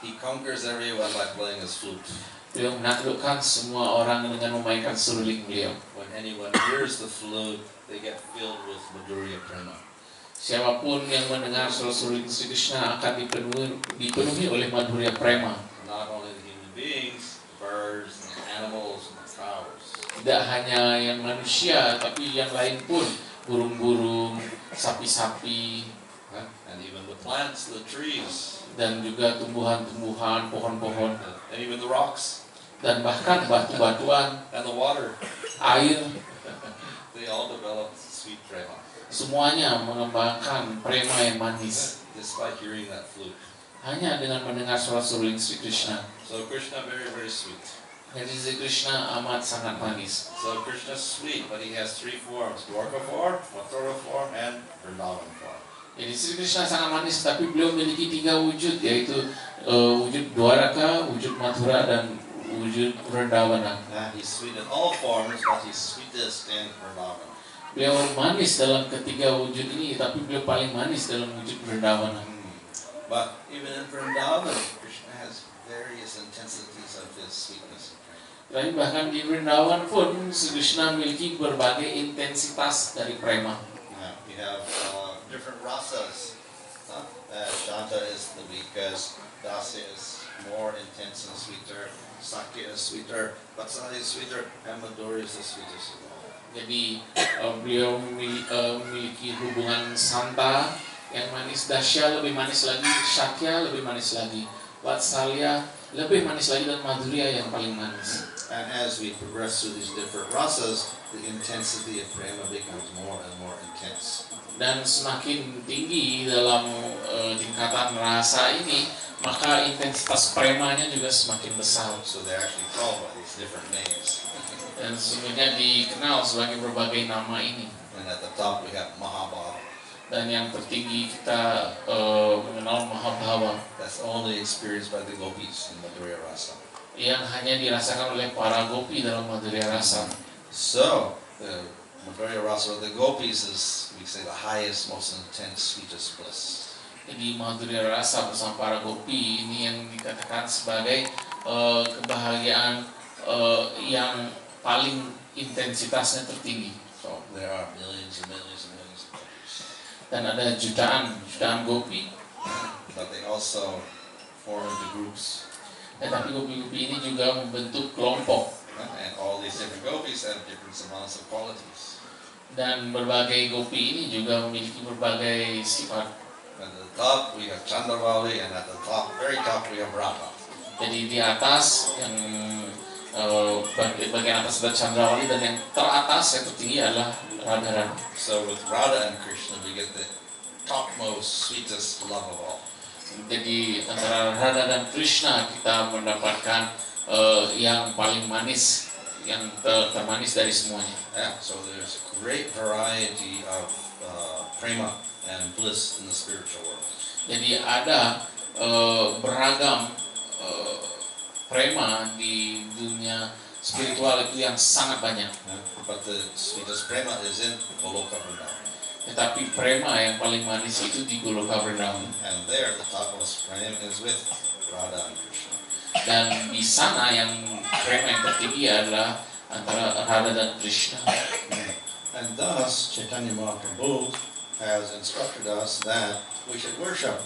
He conquers everyone by playing his flute. Beliau menaklukkan semua orang dengan memainkan seruling beliau. When anyone hears the flute, they get filled with Madhurya Prema. Siapapun yang mendengar suara seruling Sri Krishna akan dipenuhi oleh Madhurya Prema. Not only the human beings, the birds, and the animals, and the flowers. Tidak hanya yang manusia, tapi yang lain pun, burung-burung, sapi-sapi, And even the plants, the trees, dan juga tumbuhan-tumbuhan, pohon-pohon, and even the rocks, dan bahkan batu-batuan, and the water. air, They all develop sweet prema semuanya mengembangkan prema yang manis just by hearing that flute. hanya dengan mendengar suara seruling Sri Krishna. So Krishna very, very sweet. Jadi Sri Krishna amat sangat manis. So Krishna is sweet, but he has three forms: Dwarka form, Mathura form, and Vrindavan form. Jadi Sri Krishna sangat manis, tapi beliau memiliki 3 wujud, yaitu wujud Dwaraka, wujud Mathura, dan wujud Vrindavana. He's sweet in all forms, but he's sweetest in Vrindavan. Beliau manis dalam ketiga wujud ini, tapi beliau paling manis dalam wujud Vrindavana. But even in Vrindavan, Krishna has various intensities of his sweetness. Tapi bahkan di Vrindavan pun Sri Krishna memiliki berbagai intensitas dari prema. We have different rasas. Shanta is the weakest, Dasya is more intense and sweeter, Sakya is sweeter, Vatsali is sweeter, and Madhuri is the sweetest of all. Jadi beliau memiliki hubungan santa yang manis, Dasya lebih manis lagi, Shakya lebih manis lagi, Vatsalya lebih manis lagi, dan Madhurya yang paling manis. And as we progress through these different rasas, the intensity of prema becomes more and more intense. Dan semakin tinggi dalam tingkatan rasa ini, maka intensitas premanya juga semakin besar. So they're actually called by these different names. Dan sesungguhnya dikenal sebagai berbagai nama ini. And at the top we have Mahabhava. Dan yang tertinggi kita mengenal Mahabhava. That's only experienced by the gopis in Madhurya Rasa. Yang hanya dirasakan oleh para gopi dalam Madhurya Rasa. So the Madhurya Rasa of the gopis is, we say, the highest, most intense, sweetest bliss. Jadi Madhurya Rasa bersama para gopi ini yang dikatakan sebagai kebahagiaan yang paling intensitasnya tertinggi. So there are millions and millions and millions of gopis. Dan ada jutaan gopi. But they also form into groups. Tetapi gopi-gopi ini juga membentuk kelompok. And all these different gopis have different amounts of qualities. Dan berbagai gopi ini juga memiliki berbagai sifat. At the top we have Chandravali, and at the top, very top, we have Radha. Jadi di atas yang bagian atas adalah Chandravali, dan yang teratas yang tertinggi adalah Radharani. So with Radha and Krishna we get the topmost, sweetest love of all. Jadi antara Radha dan Krishna kita mendapatkan yang paling manis, yang termanis dari semuanya. Yeah, so there's great variety of prema and bliss in the spiritual world. Jadi ada beragam prema di dunia spiritual itu yang sangat banyak. But the sweetest prema is in Goloka Vrindavan. Tetapi prema yang paling manis itu di Goloka Vrindavan. And there the topmost prema is with Radha and Krishna. Dan di sana yang prema yang tertinggi adalah antara Radha dan Krishna. And thus Chaitanya Mahaprabhu has instructed us that we should worship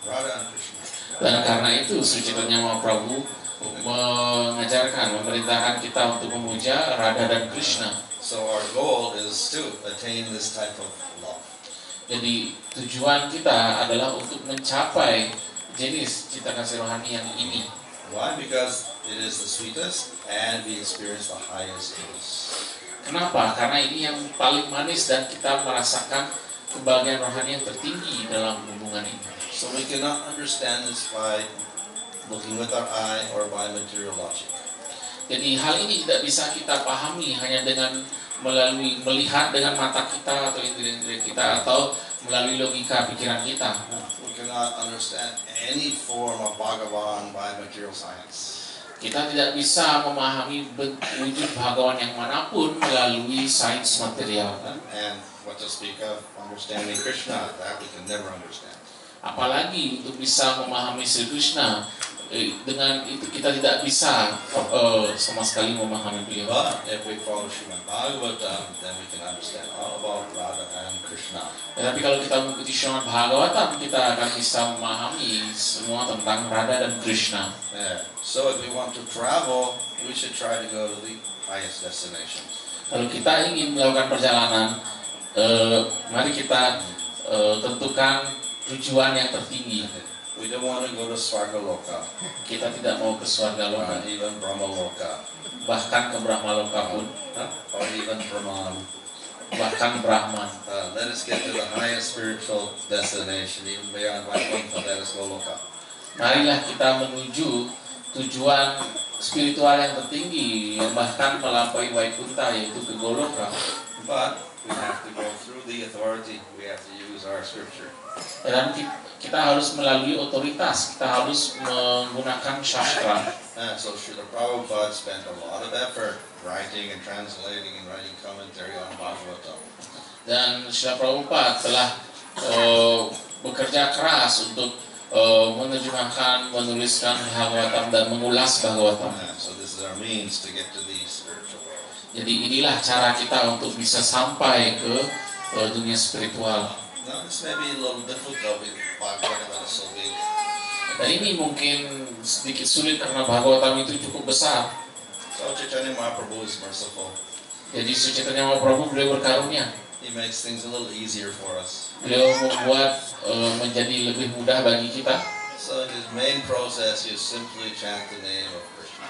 Radha and Krishna. Dan karena itu Sri Chaitanya Mahaprabhu mengajarkan, memerintahkan kita untuk memuja Radha dan Krishna. So our goal is to attain this type of love. Jadi tujuan kita adalah untuk mencapai jenis cinta kasih rohani yang ini. Why? Because it is the sweetest and we experience the highest bliss. Kenapa? Karena ini yang paling manis dan kita merasakan kebahagiaan rohani yang tertinggi dalam hubungan ini. So we cannot understand this by looking with our eye or by material logic. Jadi hal ini tidak bisa kita pahami hanya dengan melalui melihat dengan mata kita atau indera-indera kita atau melalui logika pikiran kita. We cannot understand any form of Bhagavan by material science. Kita tidak bisa memahami wujud Bhagawan yang manapun melalui sains material. And what to speak of understanding Krishna, that we can never understand. Apalagi untuk bisa memahami Sri Krishna, dengan itu kita tidak bisa sama sekali memahami beliau. But if we follow Srimad Bhagavatam, then we can understand all about Radha and Krishna. Tetapi kalau kita mengikuti Srimad Bhagavatam, kita akan bisa memahami semua tentang Radha dan Krishna. Yeah. So if we want to travel, we should try to go to the highest destination. Kalau kita ingin melakukan perjalanan, mari kita tentukan tujuan yang tertinggi. We don't want to go to Svarga Loka. Kita tidak mau ke Swarga Loka, Even Brahma Loka. bahkan ke Brahma Loka pun, Or even Brahman. bahkan Brahman. Let us get to the highest spiritual destination, even beyond Vaikuntha. Let us go Loka. Marilah kita menuju tujuan spiritual yang tertinggi yang bahkan melampaui Vaikunta, yaitu ke Goloka. But we have to go through the authority. We have to use our scripture. Dan kita harus melalui otoritas, kita harus menggunakan sastra. And so Srila Prabhupada spent a lot of effort writing and translating and writing commentary on Bhagavatam. Dan Srila Prabhupada telah bekerja keras untuk menerjemahkan, menuliskan Bhagavatam dan mengulas Bhagavatam. So this is our means to get to the spiritual world. Jadi inilah cara kita untuk bisa sampai ke dunia spiritual. Now this may be a little difficult with Bhagavatam is so big. Dan ini mungkin sedikit sulit karena Bhagavatam itu cukup besar. So Chaitanya Mahaprabhu is merciful. Jadi Sri Chaitanya Mahaprabhu beliau berkarunia. He makes things a little easier for us. Beliau membuat menjadi lebih mudah bagi kita. So his main process is simply chant the name of Krishna.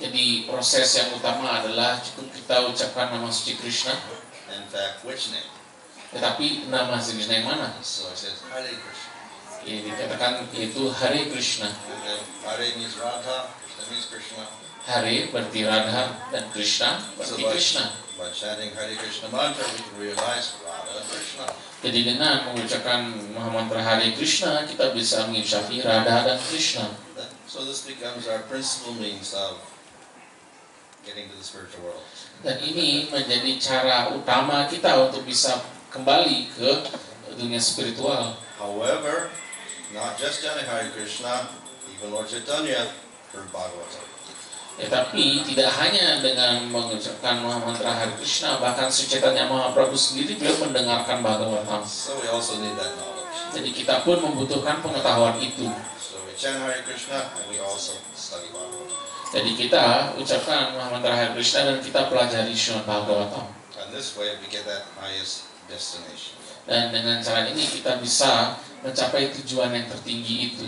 Jadi proses yang utama adalah cukup kita ucapkan nama suci Krishna. In fact, which name? Tetapi nama suci Krishna yang mana? So it says Hare Krishna. Ini dikatakan yaitu Hare Krishna. And Hare means Radha, Krishna means Krishna. Hare berarti Radha dan Krishna berarti Krishna. By chanting Hare Krishna mantra, we can realize Radha and Krishna. Jadi dengan mengucapkan mantra Hare Krishna, kita bisa mengucapi Radha dan Krishna. So this becomes our principal means of getting to the spiritual world. Dan ini menjadi cara utama kita untuk bisa kembali ke dunia spiritual. However, not just chanting Hare Krishna, even Lord Chaitanya heard Bhagavatam. Tetapi tidak hanya dengan mengucapkan mantra Hare Krishna, bahkan Sri Chaitanya Mahaprabhu sendiri beliau mendengarkan Bhagavatam. So we also need that knowledge. Jadi kita pun membutuhkan pengetahuan itu. So we chant Hare Krishna and we also study Bhagavatam. Jadi kita ucapkan mantra Hare Krishna dan kita pelajari Srimad Bhagavatam. And this way we get that highest destination. Dan dengan cara ini kita bisa mencapai tujuan yang tertinggi itu.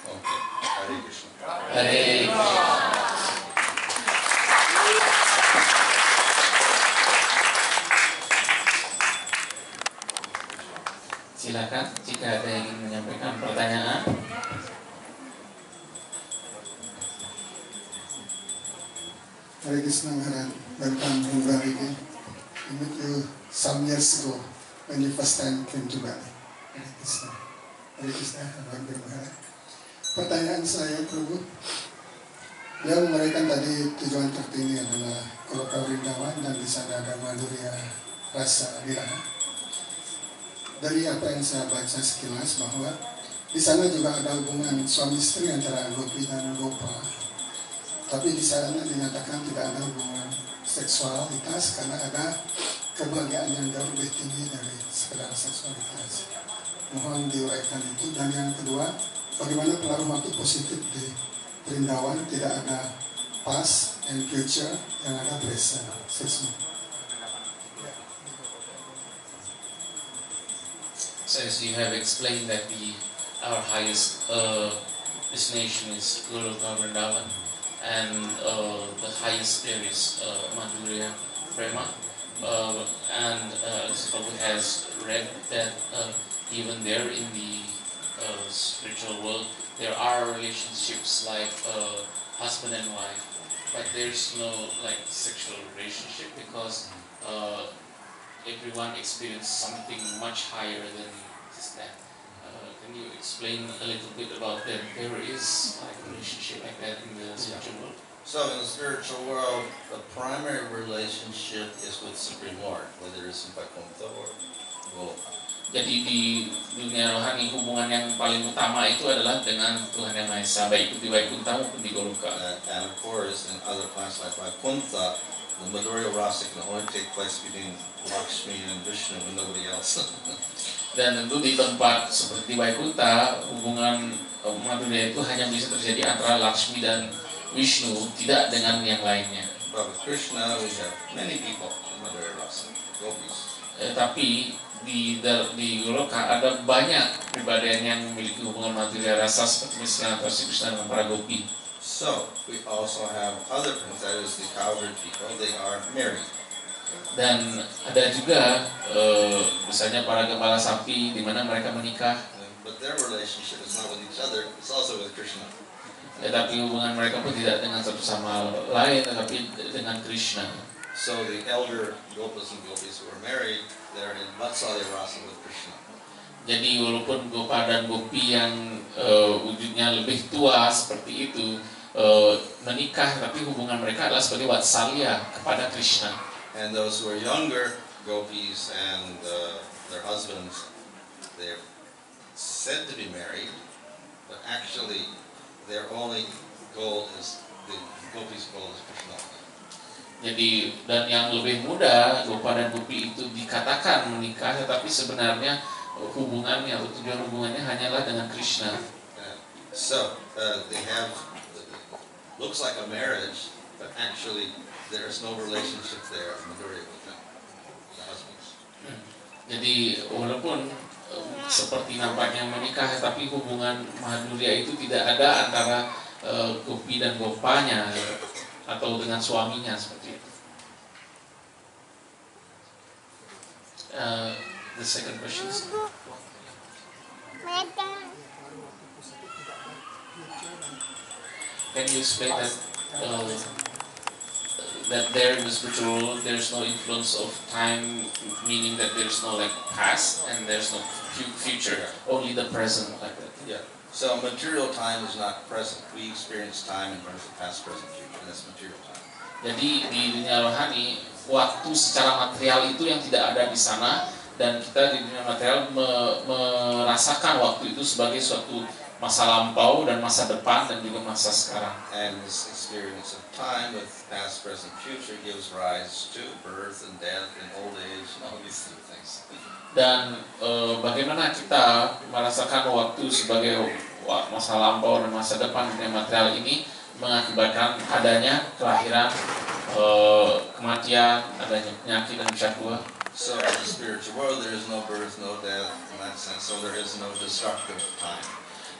Okay, Hare Krishna. Hare Krishna. Silakan jika ada yang ingin menyampaikan pertanyaan. Hare Krishna Maharaj, welcome in Bali. We met you some years ago when you first time came to Bali. Hare Krishna, Bhagwan Maharaj. Pertanyaan saya, Prabhu, dia menguraikan tadi tujuan tertinggi adalah Goloka Vrindavan dan di sana ada Madhurya Rasa Viraha. Dari apa yang saya baca sekilas bahwa di sana juga ada hubungan suami istri antara Gopi dan Gopa. Tapi di sana dinyatakan tidak ada hubungan seksualitas karena ada kebahagiaan yang jauh lebih tinggi dari sekedar seksualitas. Mohon diuraikan itu. Dan yang kedua, bagaimana pengaruh waktu positif di Vrindavan, tidak ada past and future, yang ada present. So as you have explained that our highest destination is Goloka Vrindavan, and the highest there is Madhurya Prema, and Prabhu has read that even there in the spiritual world there are relationships like husband and wife, but there's no like sexual relationship because everyone experiences something much higher than just that. Can you explain a little bit about that? There is like a relationship like that in the spiritual world. So in the spiritual world, the primary relationship is with Supreme Lord, whether it's in Vaikuntha or Goloka. Jadi di dunia rohani hubungan yang paling utama itu adalah dengan Tuhan Yang Maha Esa, baik itu di Vaikuntha maupun di Goloka. And of course, in other planets like Vaikuntha, the Madhurya Rasa can only take place between Lakshmi and Vishnu and nobody else. Dan tentu di tempat seperti Vaikuntha, hubungan Madhurya itu hanya bisa terjadi antara Lakshmi dan Vishnu, tidak dengan yang lainnya. But with Krishna, we have many people in Madhurya Rasa, gopis. Tapi di Goloka ada banyak pribadian yang memiliki hubungan Madhurya Rasa seperti misalnya antara Krishna dengan para gopi. So we also have other, that is the cowherd people. They are married. Dan ada juga misalnya para gembala sapi di mana mereka menikah. But their relationship is not with each other; it's also with Krishna. Tetapi hubungan mereka pun tidak dengan satu sama lain, tetapi dengan Krishna. So the elder Gopas and Gopis who are married, they're in Vatsalya rasa with Krishna. Jadi walaupun Gopa dan Gopi yang wujudnya lebih tua seperti itu menikah, tapi hubungan mereka adalah sebagai Vatsalya kepada Krishna. And those who are younger, Gopis and their husbands, they're said to be married, but actually their only goal is, the Gopis' goal is Krishna. Jadi dan yang lebih muda, Gopa dan Gopi itu dikatakan menikah, tetapi sebenarnya hubungannya atau tujuan hubungannya hanyalah dengan Krishna. So they have, looks like a marriage, but actually there is no relationship there, majority of them, the husbands. Jadi walaupun seperti nampaknya menikah, tapi hubungan Madhurya itu tidak ada antara Gopi dan Gopanya atau dengan suaminya seperti itu. The second question is, can you explain that there in the spiritual world there's no influence of time, meaning that there's no like past and there's no future, only the present, like that? Yeah. So material time is not present. We experience time in terms of past, present, future, and that's material time. Jadi di dunia rohani, waktu secara material itu yang tidak ada di sana, dan kita di dunia material merasakan waktu itu sebagai suatu masa lampau dan masa depan dan juga masa sekarang. And this experience of time with past, present, future gives rise to birth and death and old age and all these things. Dan bagaimana kita merasakan waktu sebagai masa lampau dan masa depan dunia material ini mengakibatkan adanya kelahiran, kematian, adanya penyakit dan usia tua. So in the spiritual world there is no birth, no death in that sense, so there is no destructive time.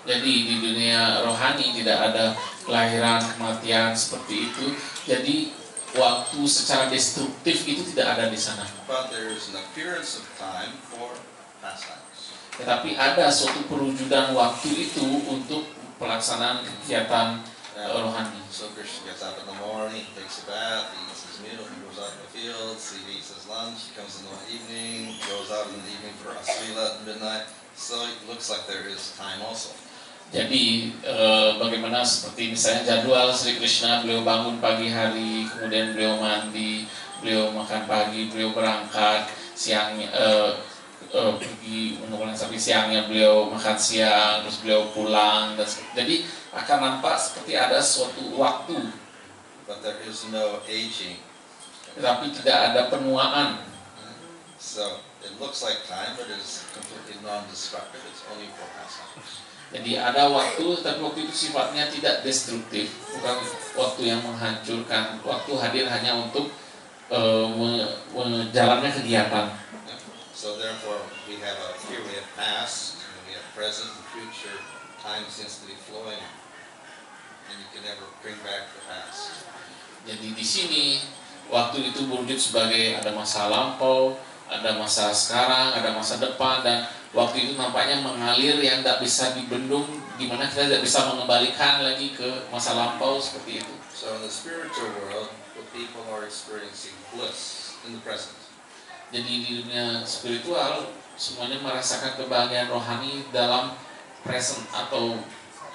Jadi di dunia rohani tidak ada kelahiran, kematian seperti itu. Jadi waktu secara destruktif itu tidak ada di sana. But there is an appearance of time for pastimes. Tetapi ada suatu perwujudan waktu itu untuk pelaksanaan kegiatan rohani. So Krishna gets up in the morning, takes a bath, he eats his meal, he goes out in the fields, he eats his lunch, he comes in the evening, goes out in the evening for aswila at midnight. So it looks like there is time also. Jadi bagaimana seperti misalnya jadwal Sri Krishna, beliau bangun pagi hari, kemudian beliau mandi, beliau makan pagi, beliau berangkat, siangnya pergi mengumpulkan sapi, siangnya beliau makan siang, terus beliau pulang, dan jadi akan nampak seperti ada suatu waktu. But there is no aging. Tetapi tidak ada penuaan. So it looks like time, but it is completely non-destructive. It's only for pastimes. Jadi ada waktu, tapi waktu itu sifatnya tidak destruktif, bukan waktu yang menghancurkan. Waktu hadir hanya untuk menjalankan kegiatan. So therefore, we have here we have past, we have present and future. Time seems to be flowing, and you can never bring back the past. Jadi di sini waktu itu berwujud sebagai ada masa lampau, ada masa sekarang, ada masa depan, dan waktu itu nampaknya mengalir yang tidak bisa dibendung, di mana kita tidak bisa mengembalikan lagi ke masa lampau seperti itu. So in the spiritual world, the people are experiencing bliss in the present. Jadi di dunia spiritual semuanya merasakan kebahagiaan rohani dalam present atau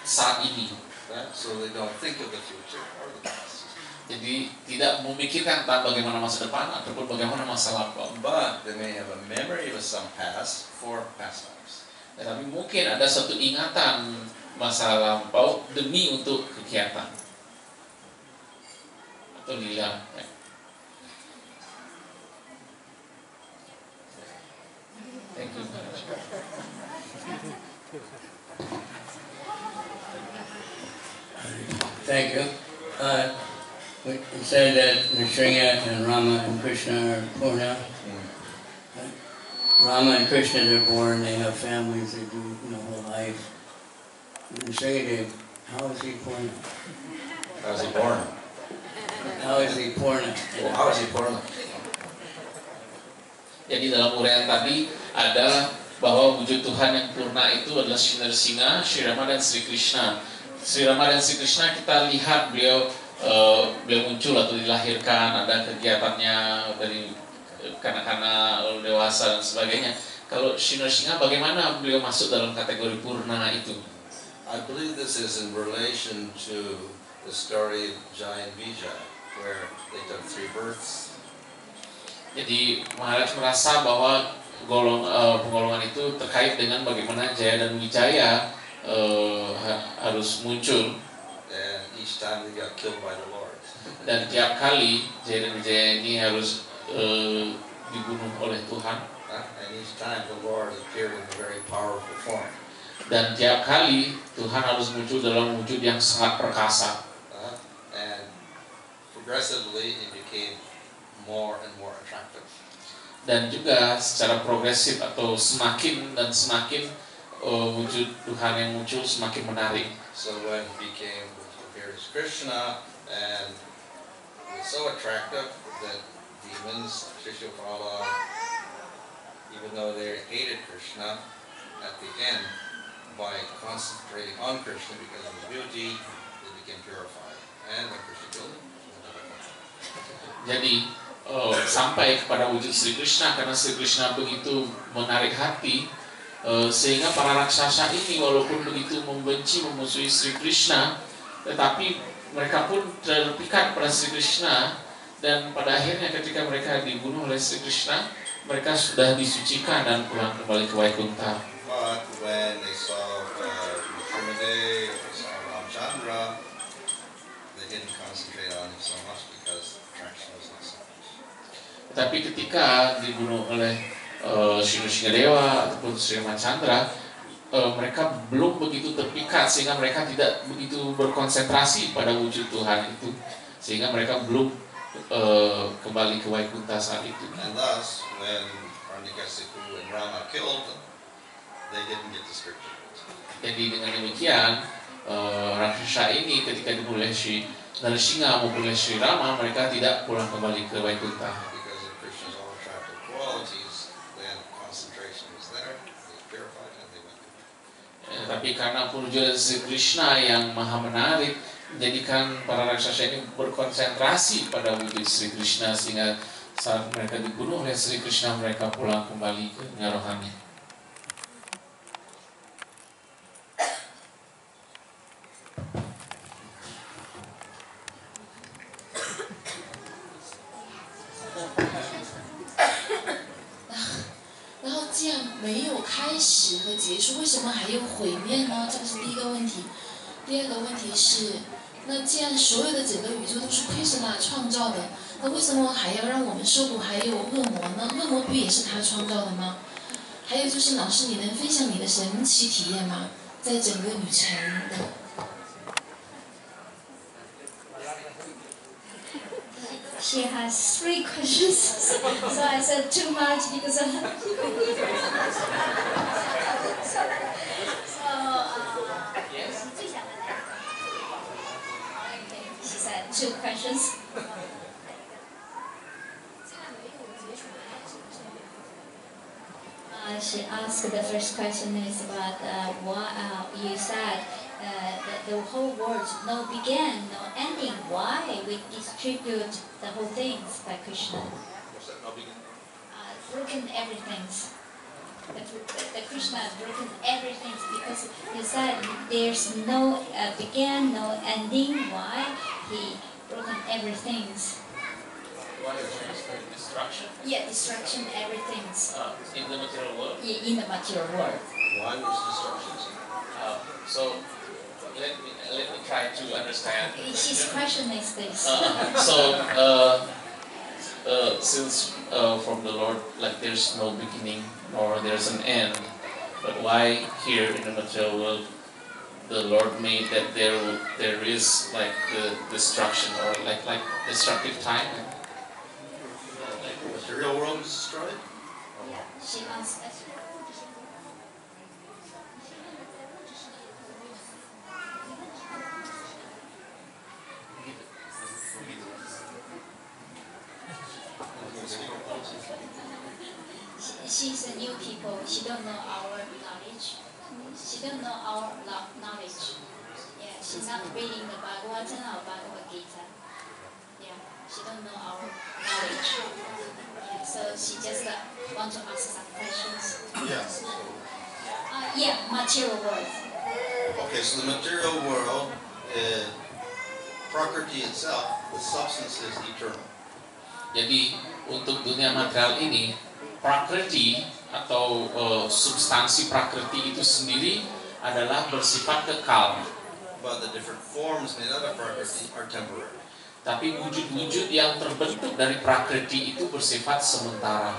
saat ini. Right? So they don't think of the future or the past. Jadi tidak memikirkan tentang bagaimana masa depan ataupun bagaimana masa lampau. But they may have a memory of some past for pastimes. Tetapi mungkin ada suatu ingatan masa lampau demi untuk kegiatan atau lila. Thank you. Thank you. You said that Nrsimha and Rama and Krishna are Purna. Rama and Krishna, they're born, they have families, they do whole life. Nrsimha, how is he Purna? How was he born? How is he Purna? Well, how was he born? Jadi dalam uraian tadi ada bahwa wujud Tuhan yang purna itu adalah Sri Nrsimha, Sri Rama dan Sri Krishna. Sri Rama dan Sri Krishna kita lihat beliau muncul atau dilahirkan, ada kegiatannya dari kanak-kanak lalu dewasa dan sebagainya. Kalau Sri Nrsimha bagaimana beliau masuk dalam kategori purna itu? I believe this is in relation to the story of Jaya and Vijaya, where they took 3 births. Jadi Maharaj merasa bahwa penggolongan itu terkait dengan bagaimana Jaya dan Wijaya harus muncul. And each time they got killed by the Lord. Dan tiap kali Jaya dan Wijaya ini harus dibunuh oleh Tuhan. And each time the Lord appeared in a very powerful form. Dan tiap kali Tuhan harus muncul dalam wujud yang sangat perkasa. And progressively it became more and more attractive. Dan juga secara progresif atau semakin dan semakin wujud Tuhan yang muncul semakin menarik. So when he appeared as Krishna and was so attractive that demons, Shishupala, even though they hated Krishna, at the end, by concentrating on Krishna because of his beauty, they became purified. And when Krishna killed him, jadi sampai kepada wujud Sri Krishna, karena Sri Krishna begitu menarik hati, sehingga para raksasa ini walaupun begitu membenci, memusuhi Sri Krishna, tetapi mereka pun terpikat pada Sri Krishna, dan pada akhirnya ketika mereka dibunuh oleh Sri Krishna, mereka sudah disucikan dan pulang kembali ke Vaikuntha. but when they saw Nrsimhadev, they saw Ramchandra, they didn't concentrate on him so much because attraction was not so much. Tetapi ketika dibunuh oleh Sri Nrsimhadewa ataupun Sri Ramachandra, mereka belum begitu terpikat sehingga mereka tidak begitu berkonsentrasi pada wujud Tuhan itu, sehingga mereka belum kembali ke Vaikuntha saat itu. And thus, when Hiranyakasipu and Rama killed them, they didn't get the scripture. Jadi dengan demikian, raksasa ini ketika dibunuh oleh Sri Nrsimha maupun oleh Sri Rama, mereka tidak pulang kembali ke Vaikuntha. Because of Krishna's all attractive qualities, then concentration was there, they purified and they went. Tapi karena perwujudan Sri Krishna yang maha menarik, menjadikan para raksasa ini berkonsentrasi pada wujud Sri Krishna, sehingga saat mereka dibunuh oleh Sri Krishna, mereka pulang kembali ke rohani.和结束，为什么还有毁灭呢？这个是第一个问题。第二个问题是，那既然所有的整个宇宙都是Krishna创造的，那为什么还要让我们受苦，还有恶魔呢？恶魔不也是他创造的吗？还有就是，老师，你能分享你的神奇体验吗？在整个旅程的。She has 3 questions, so I said too much because of She said 2 questions. She asked the first question is about what you said. The whole world, no beginning, no ending. Why we distribute the whole things by Krishna? What's that, no beginning? Broken everything. The Krishna has broken everything because he said there's no beginning, no ending. Why he broken everything? What is destruction? Yeah, destruction, everything. In the material world. In the material world. Why was destruction? So let me try to understand. His question is this. Since from the Lord, like there's no beginning nor there's an end, but why here in the material world, the Lord made that there is like the destruction or like destructive time. The real world is destroyed? Yeah, she asked that. She's a new people. She don't know our knowledge. She don't know our knowledge. Yeah, She's not reading the Bhagavatam or Bhagavad Gita. Yeah, she don't know our knowledge. Yeah, so she just want to ask some questions. Yes. Yeah, material world. Okay, so the material world, Prakriti itself, the substance is eternal. Jadi untuk dunia material ini, prakriti atau substansi prakriti itu sendiri adalah bersifat kekal. But the different forms made out of Prakriti are temporary. Tapi wujud-wujud yang terbentuk dari prakriti itu bersifat sementara.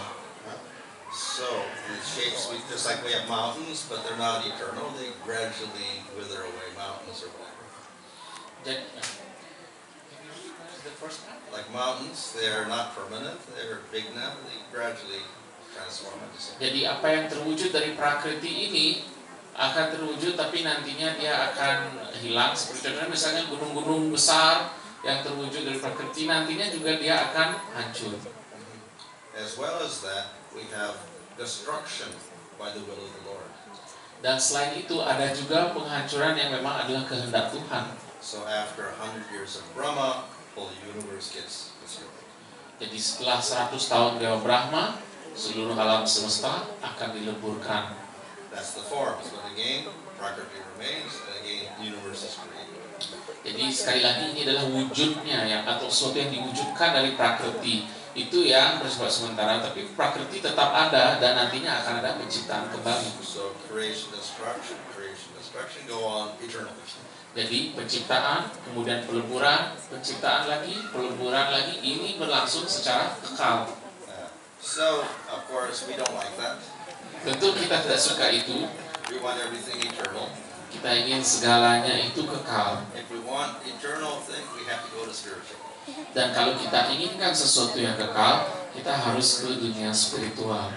So, in shapes, just like we have mountains, but they're not eternal, they gradually wither away, mountains or whatever. Jadi, the first one? Like mountains, they're not permanent, they're big now, they gradually transform into something. Jadi apa yang terwujud dari prakriti ini akan terwujud, tapi nantinya dia akan hilang. Seperti contohnya misalnya gunung-gunung besar yang terwujud dari prakriti, nantinya juga dia akan hancur. As well as that, we have destruction by the will of the Lord. Dan selain itu ada juga penghancuran yang memang adalah kehendak Tuhan. So after 100 years of Brahma, the whole universe gets destroyed. Jadi setelah 100 tahun Dewa Brahma, seluruh alam semesta akan dileburkan. That's the forms, but again, Prakriti remains, and again, the universe is created. Jadi sekali lagi ini adalah wujudnya ya, atau sesuatu yang diwujudkan dari prakriti itu yang bersifat sementara, tapi prakriti tetap ada dan nantinya akan ada penciptaan kembali. So creation, destruction go on eternally. Jadi penciptaan, kemudian peleburan, penciptaan lagi, peleburan lagi, ini berlangsung secara kekal. So of course we don't like that. Tentu kita tidak suka itu. We want everything eternal. Kita ingin segalanya itu kekal. If we want eternal thing, we have to go to spiritual. Dan kalau kita inginkan sesuatu yang kekal, kita harus ke dunia spiritual.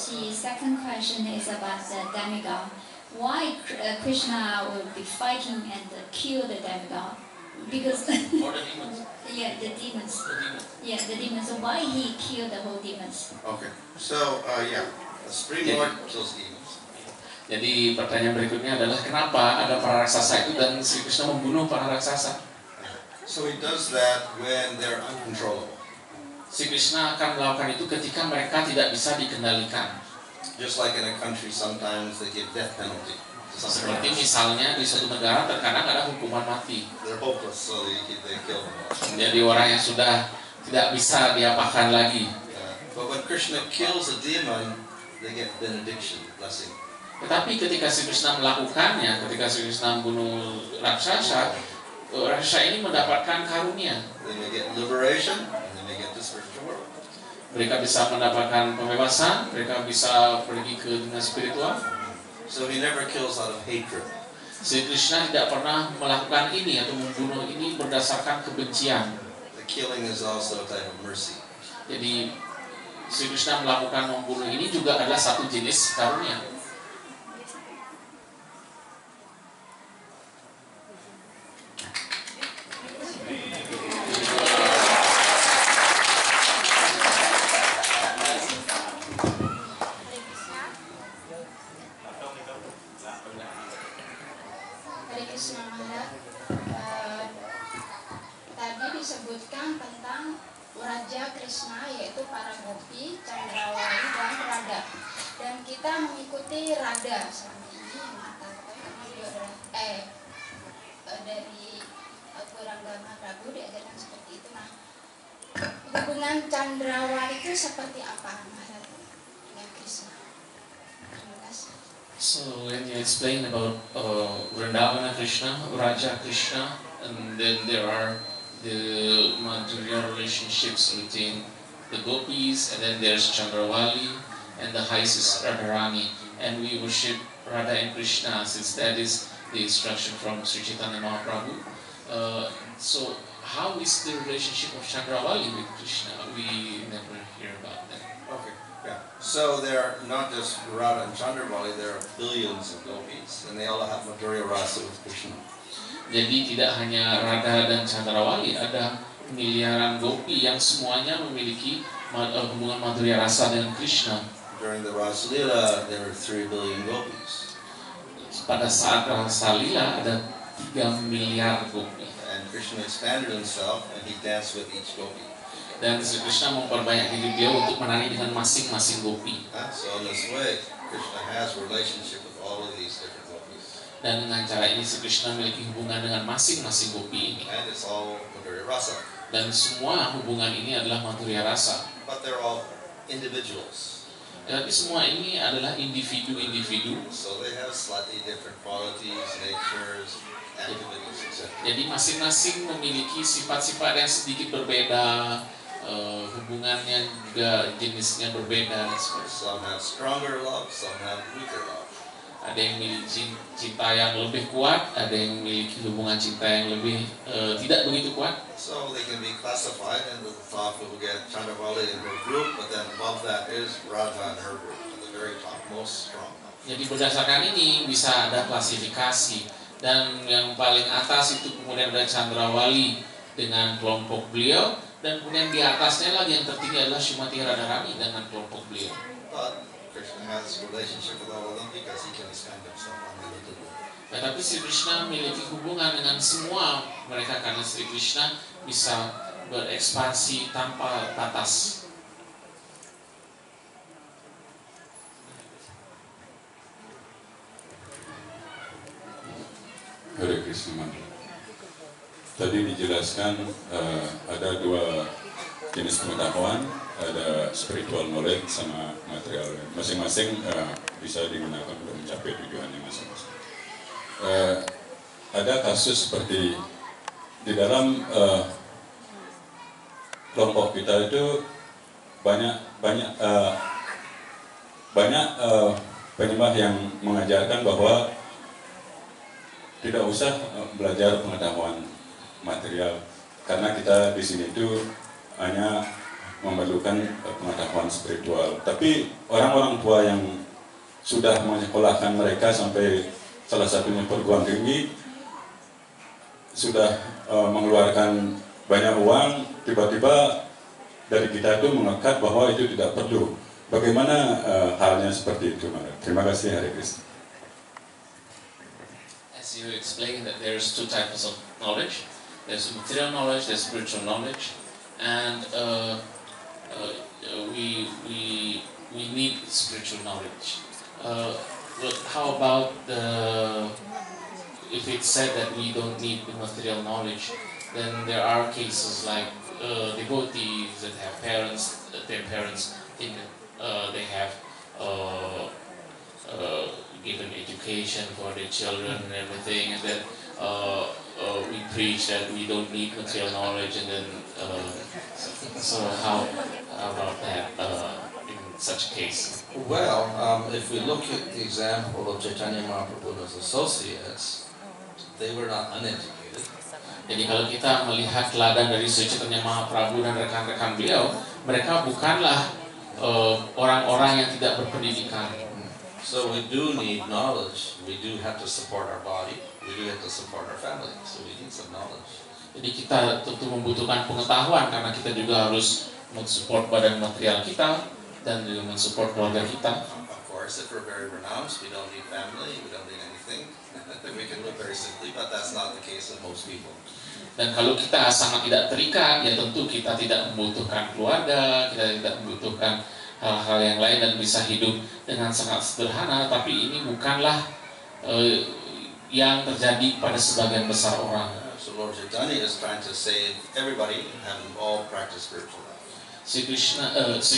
The second question is about the demigod. Why Krishna will be fighting and kill the demigod? Because Or the demons. yeah, the demons. The demons. Yeah, the demons. So why he killed the whole demons? Okay. So the Supreme Lord kills demons. Jadi pertanyaan berikutnya adalah kenapa ada para raksasa itu dan Sri Krishna membunuh para raksasa? So he does that when they're uncontrollable. Sri Krishna akan melakukan itu ketika mereka tidak bisa dikendalikan. Just like in a country, sometimes they give death penalty to some Seperti criminals. misalnya di suatu negara terkadang ada hukuman mati. They're hopeless, so they kill them all. Jadi orang yang sudah tidak bisa diapakan lagi. But when Krishna kills a demon, they get benediction, blessing. Tetapi ketika Sri Krishna melakukannya, ketika Sri Krishna membunuh raksasa, raksasa ini mendapatkan karunia. They may get liberation, and they may get the spiritual world. Mereka bisa mendapatkan pembebasan, mereka bisa pergi ke dunia spiritual. So he never kills out of hatred. Sri Krishna tidak pernah melakukan ini atau membunuh ini berdasarkan kebencian. The killing is also a type of mercy. Jadi Sri Krishna melakukan membunuh ini juga adalah satu jenis karunia. Hare Krishna Maharaj, tadi disebutkan tentang Raja Krishna, yaitu para gopi, Candrawali dan Radha. Dan kita mengikuti Radha selama ini yang kita ketahui karena dia adalah dari Gauranga Prabu diajarkan seperti itu. Nah, hubungan Candrawali itu seperti apa Maharaj dengan Krishna? Terima kasih. So when you explain about Vrindavana Krishna, Raja Krishna, and then there are the material relationships between the gopis, and then there's Chandravali, and the highest is Radharani, and we worship Radha and Krishna since that is the instruction from Sri Chaitanya Mahaprabhu. So how is the relationship of Chandravali with Krishna? We never hear about that. Okay, yeah. So there are not just Radha and Chandravali, there are billions of gopis, and they all have Madhurya Rasa with Krishna. Jadi tidak hanya Radha dan Chandrawali, ada miliaran gopi yang semuanya memiliki hubungan madhurya rasa dengan Krishna. During the Rasa Lila, there were 3 billion gopis. Pada saat Rasa Lila ada 3 miliar gopi. And Krishna expanded himself, and he danced with each gopi. Dan Sri Krishna memperbanyak diri beliau untuk menari dengan masing-masing gopi. So in this way, Krishna has a relationship with all of these different gopis. Dan dengan cara ini Sri Krishna memiliki hubungan dengan masing-masing gopi ini. And it's all Madhurya Rasa. Dan semua hubungan ini adalah madhurya rasa. But they're all individuals. Tapi semua ini adalah individu-individu. So they have slightly different qualities, natures, activities, etc. Jadi masing-masing memiliki sifat-sifat yang sedikit berbeda, hubungannya juga jenisnya berbeda. Some have stronger love, some have weaker love. Ada yang memiliki cinta yang lebih kuat, ada yang memiliki hubungan cinta yang lebih tidak begitu kuat. So they can be classified, and the top will get Chandravali and her group, but then above that is Radha and her group, at the very top, most strong. Jadi berdasarkan ini bisa ada klasifikasi, dan yang paling atas itu kemudian ada Chandrawali dengan kelompok beliau, dan kemudian di atasnya lagi yang tertinggi adalah Srimati Radharani dengan kelompok beliau. But Krishna has a relationship with all of them because he can expand himself unlimitedly. Tetapi Sri Krishna memiliki hubungan dengan semua mereka karena Sri Krishna bisa berekspansi tanpa batas. Hare Krishna Mantra. Tadi dijelaskan ada 2 jenis pengetahuan, ada spiritual knowledge sama material. Masing-masing bisa digunakan untuk mencapai tujuannya masing-masing. Ada kasus seperti di dalam kelompok kita itu banyak penyembah yang mengajarkan bahwa tidak usah belajar pengetahuan material karena kita di sini itu hanya memerlukan pengetahuan spiritual. Tapi orang-orang tua yang sudah menyekolahkan mereka sampai salah satunya perguruan tinggi sudah mengeluarkan banyak uang, tiba-tiba dari kita itu mengekat bahwa itu tidak perlu. Bagaimana halnya seperti itu? Terima kasih, Hare Krishna. As you explained that there's 2 types of knowledge. There's material knowledge, there's spiritual knowledge, and we need spiritual knowledge. But how about if it's said that we don't need the material knowledge, then there are cases like devotees that have parents, their parents think they have given education for their children and everything, and then we preach that we don't need material knowledge, and then so how about that in such a case? Well, if we look at the example of Chaitanya Mahaprabhu and his associates, they were not uneducated. Jadi kalau kita melihat teladan dari Sri Chaitanya Mahaprabhu dan rekan-rekan beliau, mereka bukanlah orang-orang yang tidak berpendidikan. So we do need knowledge. We do have to support our body. We do have to support our family. So we need some knowledge. Jadi kita tentu membutuhkan pengetahuan karena kita juga harus mensupport badan material kita dan juga mensupport keluarga kita. Of course, if we're very renounced, we don't need family. We don't need anything. We can live very simply, but that's not the case of most people. Dan kalau kita sangat tidak terikat, ya tentu kita tidak membutuhkan keluarga, kita tidak membutuhkan hal-hal yang lain dan bisa hidup dengan sangat sederhana. Tapi ini bukanlah yang terjadi pada sebagian besar orang. So Lord Chaitanya is trying to save everybody and have them all practice spiritual life. Sri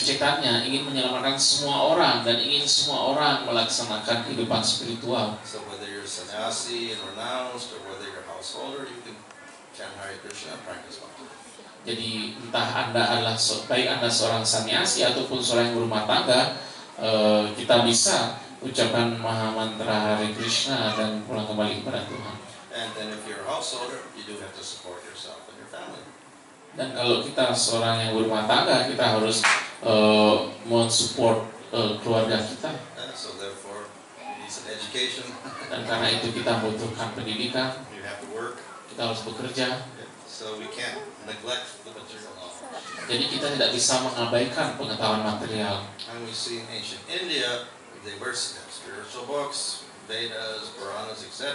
Chaitanya ingin menyelamatkan semua orang dan ingin semua orang melaksanakan kehidupan spiritual. So whether you're sannyasi and renounced, or whether you're a householder, you can chant Hare Krishna and practice bhakti. Jadi entah Anda adalah baik Anda seorang sannyasi ataupun seorang yang berumah tangga, kita bisa ucapkan maha mantra Hare Krishna dan pulang kembali kepada Tuhan. And then if you're a householder, you do have to support yourself and your family. Dan kalau kita seorang yang berumah tangga, kita harus mensupport keluarga kita. So therefore, it needs an education. Dan karena itu kita membutuhkan pendidikan. You have to work. Kita harus bekerja. So we can't neglect the material knowledge. Jadi kita tidak bisa mengabaikan pengetahuan material. And we see in ancient India, they were spiritual books, Vedas, Puranas, etc.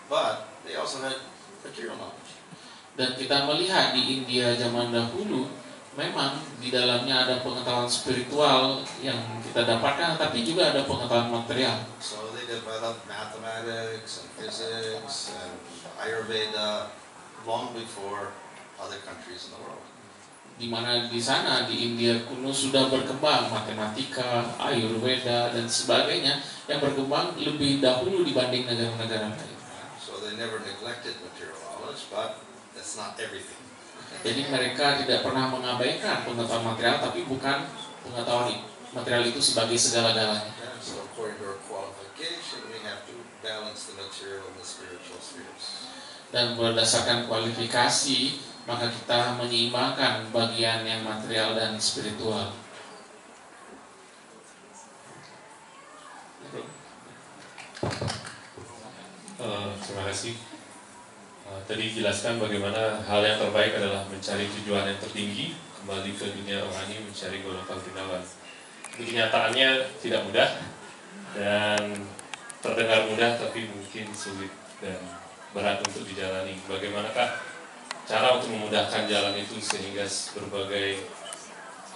But they also had material knowledge. Dan kita melihat di India zaman dahulu, memang di dalamnya ada pengetahuan spiritual yang kita dapatkan, tapi juga ada pengetahuan material. So they developed mathematics and physics and Ayurveda long before other countries in the world. Di mana di sana di India kuno sudah berkembang matematika, Ayurveda dan sebagainya yang berkembang lebih dahulu dibanding negara-negara lain. So they never neglected material knowledge, but that's not everything. Jadi mereka tidak pernah mengabaikan pengetahuan material, tapi bukan pengetahuan material itu sebagai segala-galanya. So according to our qualification, we have to balance the material and the spiritual spheres. Dan berdasarkan kualifikasi, maka kita menyeimbangkan bagian yang material dan spiritual. Terima kasih. Tadi jelaskan bagaimana hal yang terbaik adalah mencari tujuan yang tertinggi, kembali ke dunia rohani, mencari golongan finalan. Kenyataannya tidak mudah dan terdengar mudah, tapi mungkin sulit dan berat untuk dijalani. Bagaimanakah cara untuk memudahkan jalan itu sehingga berbagai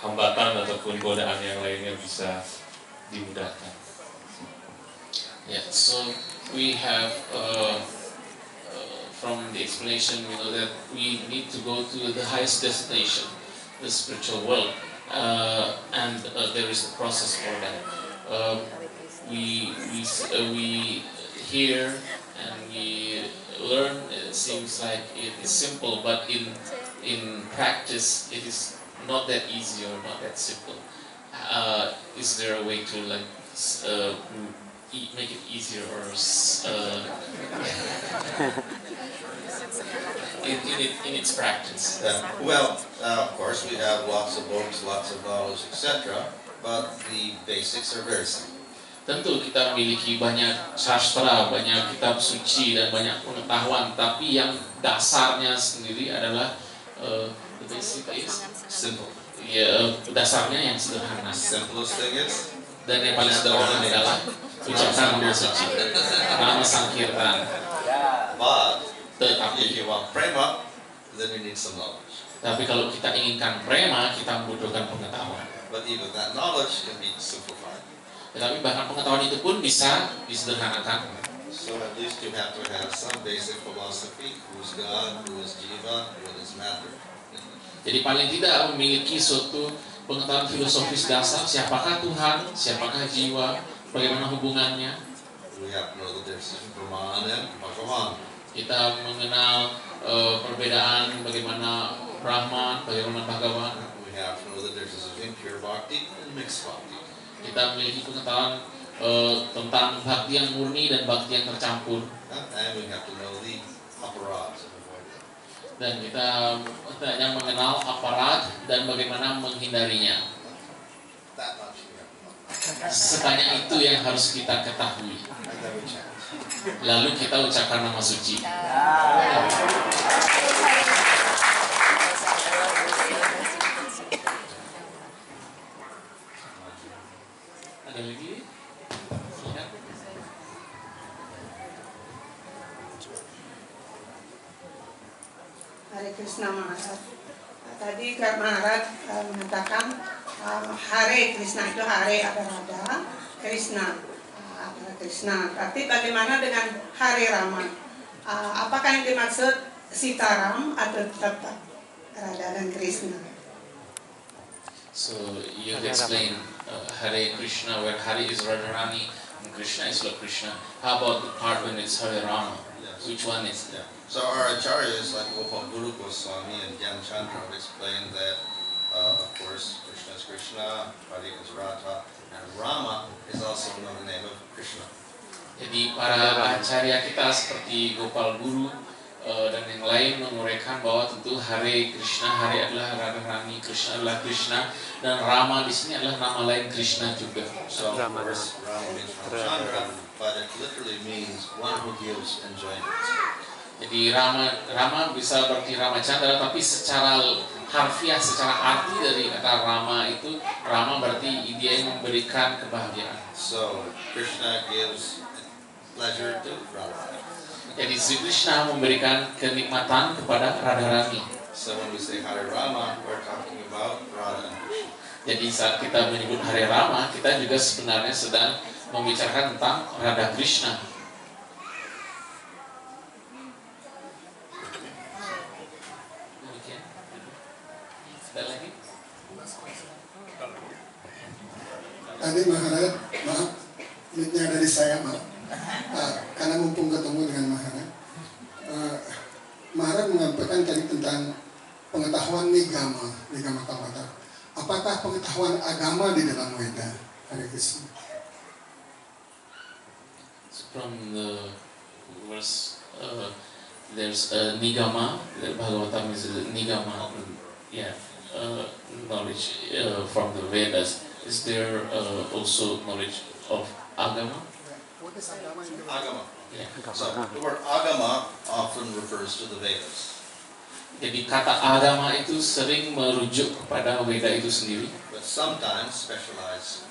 hambatan ataupun godaan yang lainnya bisa dimudahkan? Yeah, so we have from the explanation, we know that we need to go to the highest destination, the spiritual world, and there is a process for that. We hear and we learn. It seems like it is simple, but in practice, it is not that easy or not that simple. Is there a way to like make it easier or in its practice? Well, of course, we have lots of books, lots of knowledge, etc. But the basics are very simple. Tentu kita memiliki banyak sastra, banyak kitab suci dan banyak pengetahuan, tapi yang dasarnya sendiri adalah the basic is Simple. ya, dasarnya yang sederhana. Simplest thing is, Dan yang paling sederhana adalah ucapkan nama suci, nama Sankirtan. but Tetapi, if you want prema, then you need some knowledge. tapi kalau kita inginkan prema, kita membutuhkan pengetahuan. But even that knowledge can be simplified. Tetapi bahkan pengetahuan itu pun bisa disederhanakan. So at least you have to have some basic philosophy: who's God, who is Jiva, what is matter. Jadi paling tidak memiliki suatu pengetahuan filosofis dasar, siapakah Tuhan, siapakah jiwa, bagaimana hubungannya. We have to know the difference between Brahman and Bhagavan. Kita mengenal perbedaan bagaimana Brahman, bagaimana Bhagawan. We have to know the difference between pure bhakti and mixed bhakti. Kita memiliki pengetahuan tentang bhakti yang murni dan bhakti yang tercampur. And we have to know the aparats and avoid them. Dan kita hanya mengenal aparat dan bagaimana menghindarinya. That much we have to know. Sebanyak itu yang harus kita ketahui. And then we chant. Lalu kita ucapkan nama suci. Ada lagi? Ya. Hare Krishna Maharaj. Tadi Kak Maharaj mengatakan Hare Krishna itu Hare ada Radha, Krishna ada Krishna. Tapi bagaimana dengan Hare Rama? Apakah yang dimaksud Sitaram atau tetap Radha dan Krishna? So you have explained Hare Krishna, where Hare is Radharani and Krishna is Lord Krishna. How about the part when it's Hare Rama? Yes. Which one is? Yeah. So our acharyas like Gopal Guru Goswami and Gyan Chandra have explained that, of course, Krishna is Krishna, Radha is Radha, and Rama is also another name of Krishna. Jadi para acarya kita seperti Gopal Guru dan yang lain lain menguraikan bahwa tentu Hare Krishna, Hare adalah Radharani, Krishna adalah Krishna, dan Rama di sini adalah nama lain Krishna juga. So of course, Rama means Ramachandra, but it literally means one who gives enjoyment. Jadi Rama bisa berarti Ramachandra, tapi secara harfiah, secara arti dari kata Rama itu, Rama berarti dia yang memberikan kebahagiaan. So Krishna gives pleasure to Radharani. Jadi Sri Krishna memberikan kenikmatan kepada Radharani. So when we say Hare Rama, we're talking about Radha and Krishna. Jadi saat kita menyebut Hare Rama, kita juga sebenarnya sedang membicarakan tentang Radha Krishna. Ada lagi? Tadi Maharaj, maaf, ini dari saya, maaf. Karena mumpung ketemu dengan Maharaj, Maharaj menyampaikan tadi tentang pengetahuan nigama Kawata. Apakah pengetahuan agama di dalam Weda? Hare Krishna. From the verse, there's nigama. Bhagavatam is nigama. Yeah, knowledge from the Vedas. Is there also knowledge of agama? What is agama? Agama. Yeah. So the word agama often refers to the Vedas. Jadi kata agama itu sering merujuk kepada Veda itu sendiri. But sometimes specialized,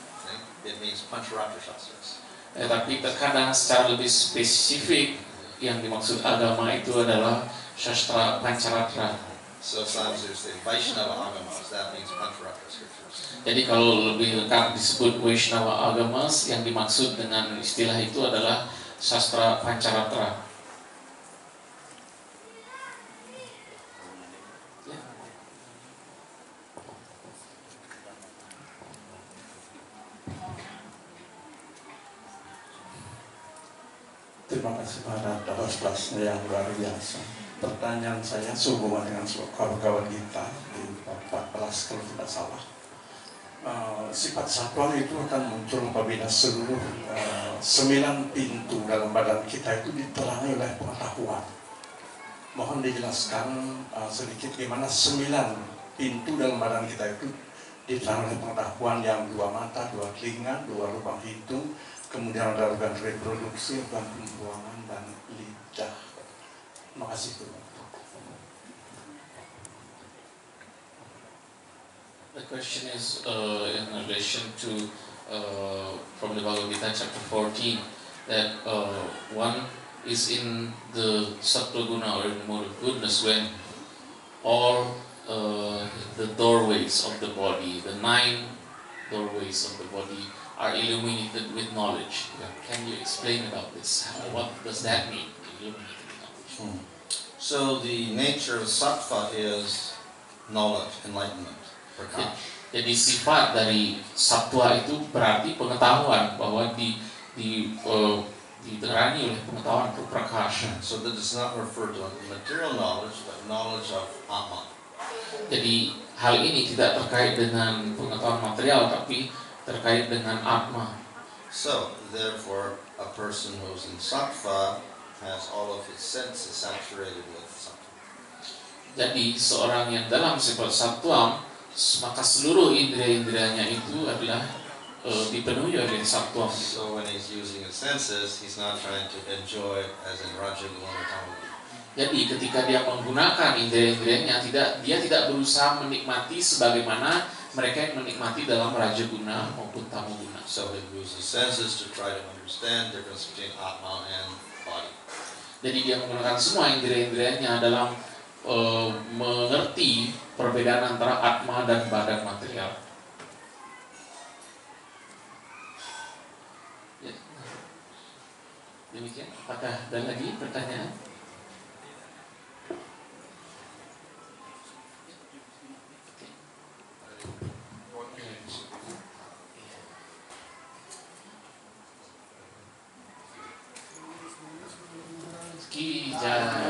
it means Pancharatra Shastras. Tapi terkadang secara lebih spesifik yang dimaksud agama itu adalah sastra Pancharatra. So sometimes there's the Vaishnava Agamas, that means Pancharatra scriptures. Jadi kalau lebih lengkap disebut Vaishnava Agamas, yang dimaksud dengan istilah itu adalah sastra Pancharatra. Terima kasih pada hostesnya yang luar biasa. Pertanyaan saya sehubungan dengan kawan-kawan kita di 14 kalau tidak salah. Sifat satwa itu akan muncul apabila seluruh 9 pintu dalam badan kita itu diterangi oleh pengetahuan. Mohon dijelaskan sedikit gimana 9 pintu dalam badan kita itu diterangi oleh pengetahuan, yang 2 mata, 2 telinga, 2 lubang hidung, kemudian ada organ reproduksi, organ pembuangan, dan lidah. Terima kasih. The question is in relation to from the Bhagavad Gita chapter 14 that one is in the Sattva Guna or in the mode of goodness when all the doorways of the body, the 9 doorways of the body are illuminated with knowledge. Can you explain about this? What does that mean, illuminated with knowledge? So the nature of sattva is knowledge, enlightenment, prakash. Jadi sifat dari satwa itu berarti pengetahuan, bahwa diterangi oleh pengetahuan atau prakasha. So that does not refer to material knowledge, but knowledge of Atma. Jadi hal ini tidak terkait dengan pengetahuan material, tapi terkait dengan Atma. So therefore, a person who's in sattva has all of his senses saturated with sattva. Jadi seorang yang dalam sifat satwa, maka seluruh indera-inderanya itu adalah dipenuhi oleh satwa. So when he's using his senses, he's not trying to enjoy as in Rajaguna or Tamaguna. Jadi ketika dia menggunakan indera-inderanya, dia tidak berusaha menikmati sebagaimana mereka yang menikmati dalam Rajaguna maupun Tamaguna. So he uses senses to try to understand the difference between Atma and body. Jadi dia menggunakan semua indera-inderanya dalam mengerti perbedaan antara Atma dan badan material. Ya. Demikian. Apakah ada lagi pertanyaan? Ki Jaya.